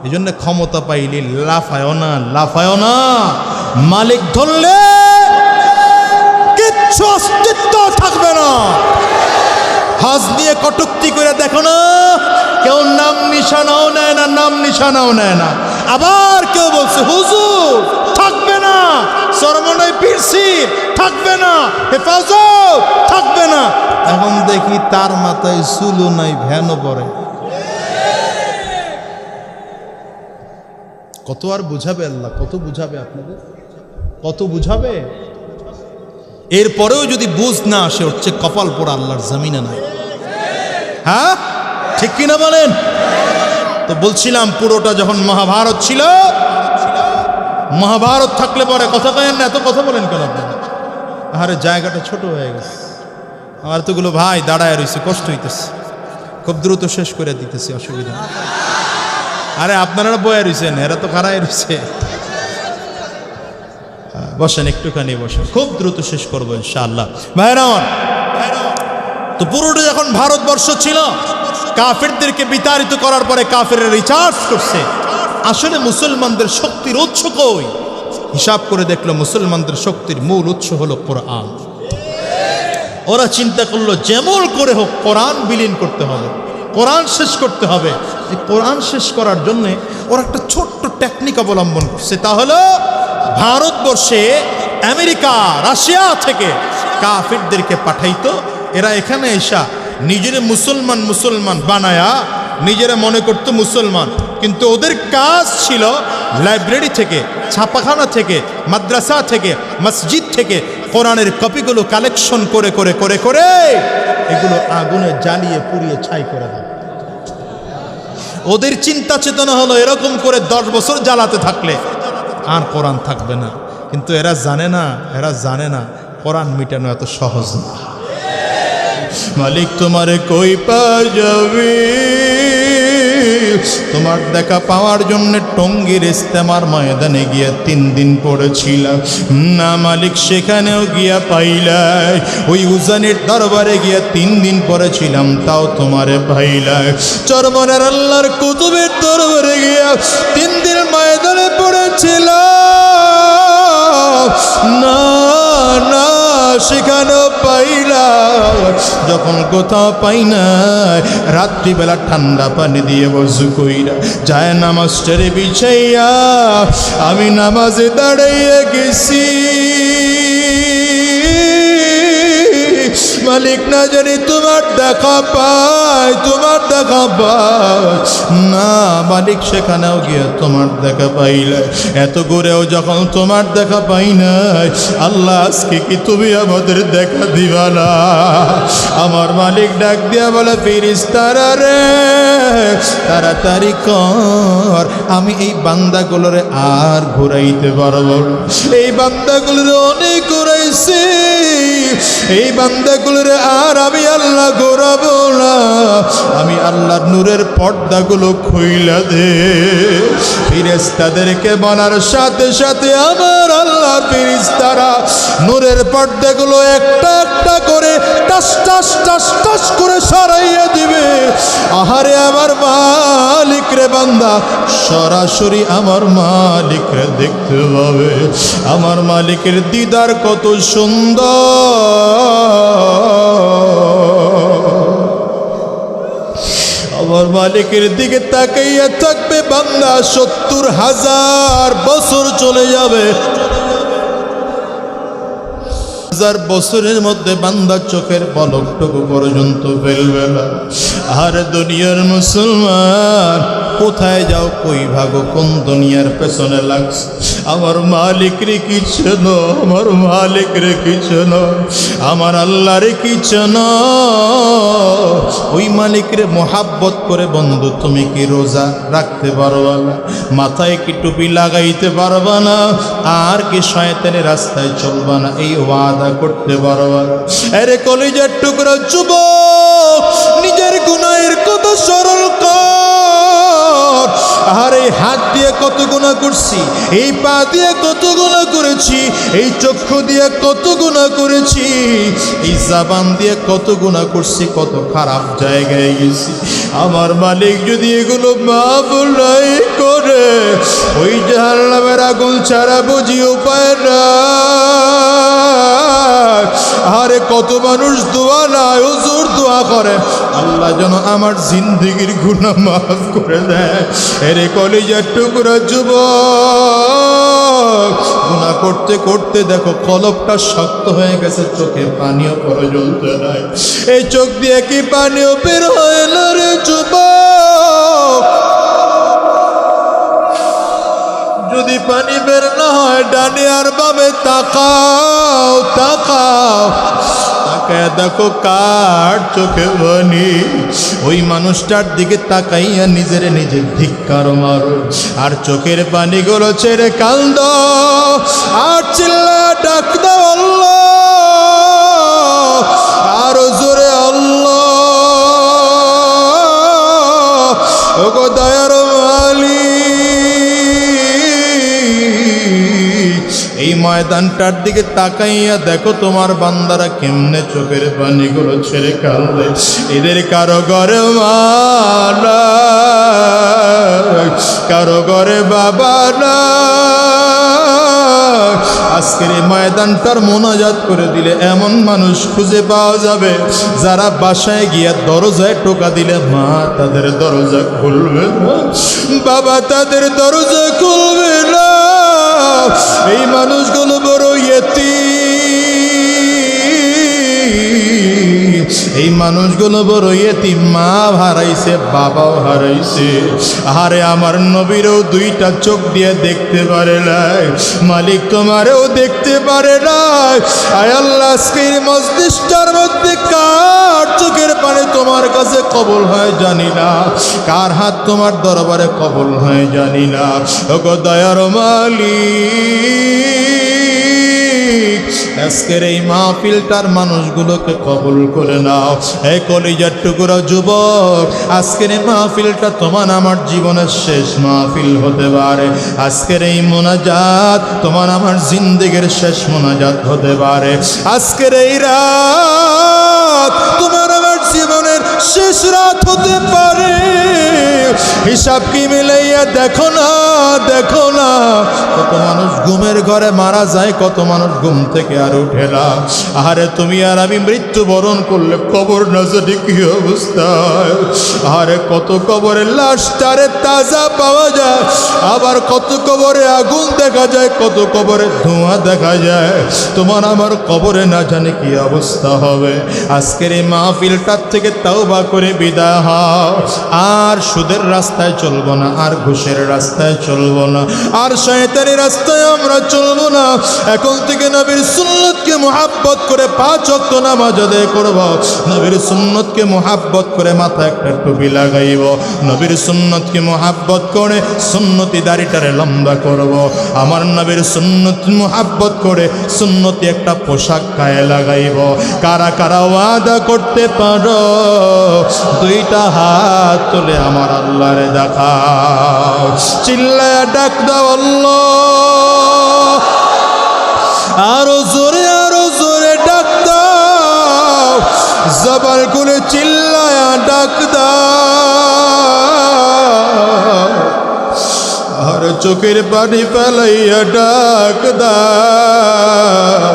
Speaker 1: এই জন্য ক্ষমতা পাইলে লাফায় না, লাফায় না। মালিক ধরলে কিচ্ছু অস্তিত্ব থাকবে না। হজ নিয়ে কটুক্তি করে দেখো না, কেউ নাম নিশানাও নেয় না, নাম নিশানাও নেয় না। আবার কেউ বলছে হুজুর থাকবে না, সরমনায় পীরসি থাকবে না, হেফাজত থাকবে না। এখন দেখি তার মাথায় চুলও নাই, ভ্যানও পড়ে। কত আর বুঝাবে আল্লাহ, কত বুঝাবে আপনাদের, কত বুঝাবে। এরপরেও যদি বুঝ না আসে, হচ্ছে কপাল পোড়া আল্লাহর জমিনে নাই। হ্যাঁ ঠিক কিনা বলেন? তো বলছিলাম পুরোটা যখন মহাভারত ছিল, মহাভারত থাকলে পরে কথা কেন না, এত কথা বলেন কেন আপনারা? আরে জায়গাটা ছোট হয়ে গেছে, আমার তোগুলো ভাই দাঁড়ায় রয়েছে, কষ্ট হইতেছে, খুব দ্রুত শেষ করে দিতেছি, অসুবিধা। আরে আপনারা বয়ে রয়েছেন, এরা তো খাড়ায় রয়েছে। বসেন একটুখানি বসেন, খুব দ্রুত শেষ করবো ইনশাআল্লাহ। ভাইরা তো পুরোটা যখন ভারতবর্ষ ছিল, কাফেরদেরকে বিতাড়িত করার পরে কাফেররা রিচার্জ করছে। আসলে মুসলমানদের শক্তির উৎস কই? হিসাব করে দেখলো মুসলমানদের শক্তির মূল উৎস হলো কোরআন। ওরা চিন্তা করলো যেমন করে হোক কোরআন বিলীন করতে হবে, কোরআন শেষ করতে হবে। এই কোরআন শেষ করার জন্য ওরা একটা ছোট্ট টেকনিক অবলম্বন করছে, তা হলো ভারতবর্ষে আমেরিকা রাশিয়া থেকে কাফেরদেরকে পাঠাইতো। এরা এখানে এসা নিজেরা মুসলমান মুসলমান বানায়া নিজেরা মনে করতো মুসলমান, কিন্তু ওদের কাজ ছিল লাইব্রেরি থেকে, ছাপাখানা থেকে, মাদ্রাসা থেকে, মসজিদ থেকে কোরআনের কপিগুলো কালেকশন করে করে করে করে এগুলো আগুনে জ্বালিয়ে পুড়িয়ে ছাই করে দেয়। ওদের চিন্তা চেতনা হলো এরকম করে 10 বছর জ্বালাতে থাকলে আর কোরআন থাকবে না। কিন্তু এরা জানে না, এরা জানে না কোরআন মিটানো এত সহজ না। মালিক তোমারে কই পাওয়া যাবে, তোমার দেখা পাওয়ার জন্য টঙ্গীর ইস্তেমার ময়দানে গিয়া 3 দিন পড়েছিলাম না মালিক, সেখানেও গিয়া পাইলাই। ওই উজানের দরবারে গিয়া 3 দিন পড়েছিলাম, তাও তোমারে পাইলাই। চরমনের আল্লাহর কুতুবের দরবারে গিয়া 3 দিন ময়দানে পড়েছিলাম, না না সেখানেও পাইলাই। যখন কোথাও পাই না, রাত্রিবেলা ঠান্ডা পানি দিয়ে বজু কইরা যায় নামাজটারে বিছাইয়া আমি নামাজে দাঁড়াইয়া গেছি। মালিক না জানি তোমার দেখা পাই, তোমার দেখা পাই না মালিক, সেখানেও গিয়ে তোমার দেখা পাইলে। এত ঘুরেও যখন তোমার দেখা পাই নাই, আল্লাহ আজকে কি তুমি আমাদের দেখা দিবা না? আমার মালিক ডাক দিয়া বলে, ফেরেশতারা রে তাড়াতাড়ি কর, আমি এই বান্দাগুলোরে আর ঘুরাইতে পারবো না। এই বান্দাগুলোরে অনেক ঘুরাইছি, এই বান্দাগুলোরে আর আমি আল্লাহ ঘোরাবো না। আমি আল্লাহর নূরের পর্দাগুলো খুইলা দে। ফেরেশতাদেরকে বলার সাথে সাথে আমার আল্লাহর ফেরেশতারা নূরের পর্দাগুলো একটা একটা করে টাস টাস টাস টাস করে সরাইয়া দিবে। আহারে আমার মা মালিক রে বান্দা সরাসরি আমার মালিক রে দেখতে পাবে। আমার মালিকের দিদার কত সুন্দর। আমার মালিকের দিকে তাকাইয়া থাকবে বান্দা, ৭০,০০০ বছর চলে যাবে। ১০০০ বছরের মধ্যে বান্দা চোখের পলকটুকু পর্যন্ত ফেলবে না। আর দুনিয়ার মুসলমান, কোথায় যাও, কই ভাগো, কোন দুনিয়ার পেছনে লাগছে? আমার মালিক রে কিছু না, আমার মালিক রে কিছু না, আমার আল্লাহ রে কিছু না। ওই মালিক রে মোহাব্বত করে বন্ধু তুমি কি রোজা রাখতে পারবা না? মাথায় কি টুপি লাগাইতে পারবা না? আর কি শয়তানের রাস্তায় চলবা না? এই ওয়াদা করতে পারবা না? আরে কলিজার টুকরা যুবক, নিজের গুনাহের কথা স্মরণ কর। আর এই হাত দিয়ে কত গুনাহ করছি, এই পা দিয়ে কত গুনাহ করেছি, এই চক্ষু দিয়ে কত গুনাহ করেছি, এই জবান দিয়ে কত গুনাহ করছি, কত খারাপ জায়গায় গেছি। আমার মালিক যদি এগুলো মাফ নাই করে, ওই জাহান্নামের আগুন ছাড়া বুঝি উপায় না। আরে কত মানুষ দোয়া নাই, হুজুর দোয়া করে আল্লাহ যেন আমার জিন্দেগির গুনাহ মাফ করে দেয়। এরে কলিজার টুকরা যুবক, গুনাহ করতে করতে দেখো কলবটা শক্ত হয়ে গেছে, চোখে পানিও পর্যন্ত নাই। এই চোখ দিয়ে কি পানিও বের হয় না রে যুবক? যদি পানি বের না হয়, ডানে আর বামে তাকাও, তাকাও, তাকায় দেখো কার চোখে পানি। ওই মানুষটার দিকে তাকাইয়া নিজের নিজে ধিক্কার মারো, আর চোখের পানিগুলো ছেড়ে কান্দ, আর চিল্লা ডাক দাও আল্লাহ, আরো জোরে আল্লাহ। ওগো দয়ার মালিক, এই ময়দানটার দিকে তাকাইয়া দেখো তোমার বান্দারা কেমনে চোখের পানিগুলো ছেড়ে কাঁদে। এদের কারো ঘরে মা নাই, কারো ঘরে বাবা নাই। আজকের এই ময়দানটার মোনাজাত করে দিলে এমন মানুষ খুঁজে পাওয়া যাবে, যারা বাসায় গিয়া দরজায় টোকা দিলে মা তাদের দরজা খুলবে না, বাবা তাদের দরজা খুলবে না। এই মানুষগুলো বড় ইয়েতিম, এই মানুষগুলো বড় ইয়েতিম, মা হারাইছে, বাবাও হারাইছে। আরে আমার নবীরও দুইটা চোখ দিয়ে দেখতে পারে নাই, মালিক তোমারেও দেখতে পারে নাই। আয় আল্লাহ, আজকের মজলিসটার মধ্যে কার চোখের পানি তোমার কাছে কবুল হয় জানি না, কার হাত তোমার দরবারে কবুল হয় জানি না। ওগো দয়ার মালিক, আজকের এই মাহফিলটার মানুষগুলোকে কবুল করে নাও। এই কলিজার টুকরা যুবক, আজকের এই মাহফিলটা তোমার আমার জীবনের শেষ মাহফিল হতে পারে। আজকের এই মোনাজাত তোমার আমার জিন্দেগির শেষ মোনাজাত হতে পারে। আজকের এই রাত তোমার আমার জীবনের শেষ রাত হতে পারে। হিসাব কি মিলাইয়া দেখো না, দেখো না, কত মানুষ ঘুমের ঘরে মারা যায়, কত মানুষ ঘুম থেকে আর উঠে না। আরে তুমি আর আমি মৃত্যুবরণ করলে কবর না জানি কি অবস্থা। আরে কত কবরের লাশ তারে তাজা পাওয়া যায়, আবার কত কবরে আগুন দেখা যায়, কত কবরে ধোঁয়া দেখা যায়। তোমার আমার কবরে না জানি কি অবস্থা হবে। আজকের এই মাহফিলটার থেকে তওবা করে বিদায় হও। আর সুদের রাস্তায় চলবো না, আর ঘুষের রাস্তায় চলবো না, আর শয়তানি রাস্তায় আমরা চলবো না। এখন থেকে নবীর সুন্নতকে মুহাব্বত করে 5 ওয়াক্ত নামাজ আদায় করব। নবীর সুন্নতকে মুহাব্বত করে মাথায় একটা টুপি লাগাইব। নবীর সুন্নতকে মুহাব্বত করে সুন্নতি দাড়িটারে লম্বা করব। আমার নবীর সুন্নত মুহাব্বত করে সুন্নতি একটা পোশাক গায়ে লাগাইব। কারা কারা ওয়াদা করতে পারো? দুইটা হাত তুলে আমার আল্লাহরে দেখাও, চিল্লায়া ডাক দাও আল্লাহ, আরো জোরে ডাক দাও, জবান খুলে চিল্লায়া ডাক দাও। চোখের পানি ফেলাইয়া ডাক দাও,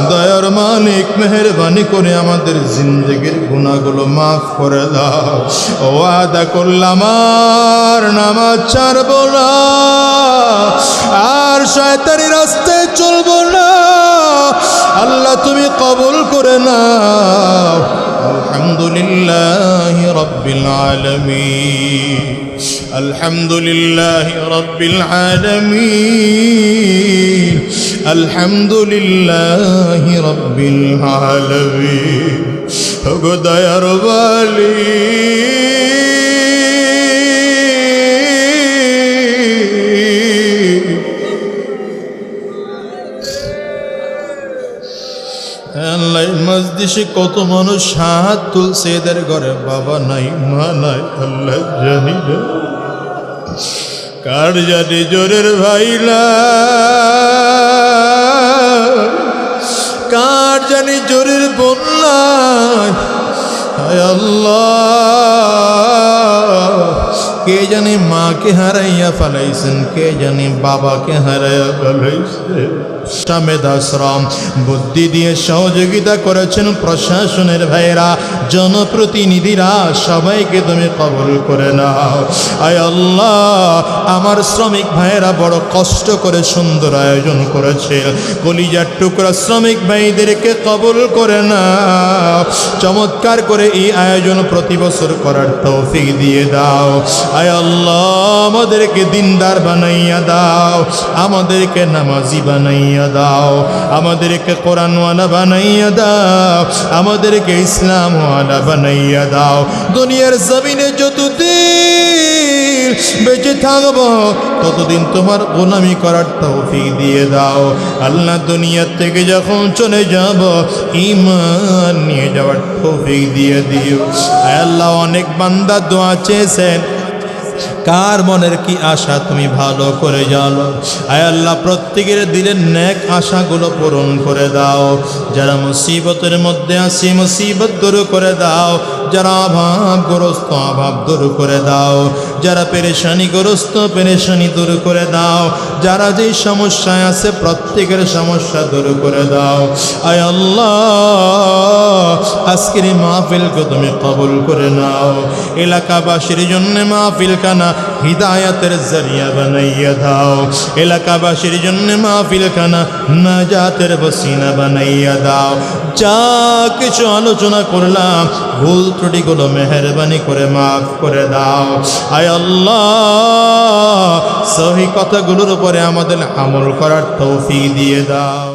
Speaker 1: দয়ার মালিক মেহেরবানি করে আমাদের জিন্দেগির গুনাহগুলো মাফ করে দাও। ওয়াদা করলাম আর নামাজ ছাড়বো না, আর শয়তানি রাস্তায় চলবো না। আল্লাহ তুমি কবুল করে নাও। আলহামদুলিল্লাহি রাব্বিল আলামিন, আলহামদুলিল্লাহি রাব্বিল আলামিন, আলহামদুলিল্লাহি রাব্বিল আলামিন। ওগো দয়ার ওয়ালি, মজলিসে কত মানুষ হাত তুলছে, এদের ঘরে বাবা নাই মা নাই, আল্লাহ জানি না। কার জানি জোরের ভাইলা, কার জানি জোরের বন্যা। হায় আল্লাহ, কে জানি মাকে হারাইয়া ফেলাইছেন, কে জানি বাবাকে হারাইয়া ফেলাইছেন। মেধাশ্রম বুদ্ধি দিয়ে সহযোগিতা করেছেন প্রশাসনের ভাইরা, জনপ্রতিনিধিরা, সবাইকে তুমি কবুল করে নাও। আয় আল্লাহ, আমার শ্রমিক ভাইরা বড় কষ্ট করে সুন্দর আয়োজন করেছে, কলিজার টুকরা শ্রমিক ভাইদেরকে কবুল করে নাও। চমৎকার করে এই আয়োজন প্রতি বছর করার তৌফিক দিয়ে দাও। আয় আল্লাহ, আমাদেরকে দিনদার বানাইয়া দাও, আমাদেরকে নামাজি বানাইয়া দাও, আমাদেরকে কোরআনওয়ালা বানাইয়া দাও, আমাদেরকে ইসলামওয়ালা বানাইয়া দাও। দুনিয়ার জমিনে যতদিন বেঁচে থাকবো ততদিন তোমার গোলামি করার তৌফিক দিয়ে দাও। আল্লাহ, দুনিয়া থেকে যখন চলে যাব ঈমান নিয়ে যাওয়ার তৌফিক দিয়ে দিও। আল্লাহ, অনেক বান্দা দোয়া চেয়েছেন, কার মনের কি আশা তুমি ভালো করে জানো। আয় আল্লাহ, প্রত্যেকের দিলের নেক আশাগুলো পূরণ করে দাও। যারা মুসিবতের মধ্যে আছে মুসিবত দূর করে দাও, যারা অভাবগ্রস্ত অভাব দূর করে দাও, যারা পেরেশানিগ্রস্ত পেরেশানি দূর করে দাও, যারা যেই সমস্যায় আছে প্রত্যেকের সমস্যা দূর করে দাও। আয় আল্লাহ, আজকের এই মাহফিলকে তুমি কবুল করে নাও। এলাকাবাসীর জন্য মাহফিলখানা হিদায়াতের জরিয়া বানাইয়া দাও। এলাকাবাসীর জন্য মাহফিলখানা নাজাতের বসিনা বানাইয়া দাও। যা কিছু আলোচনা করলাম ভুল ত্রুটিগুলো মেহেরবানি করে মাফ করে দাও। আয় আল্লাহ, সহি কথাগুলোর উপরে আমাদের আমল করার তৌফিক দিয়ে দাও।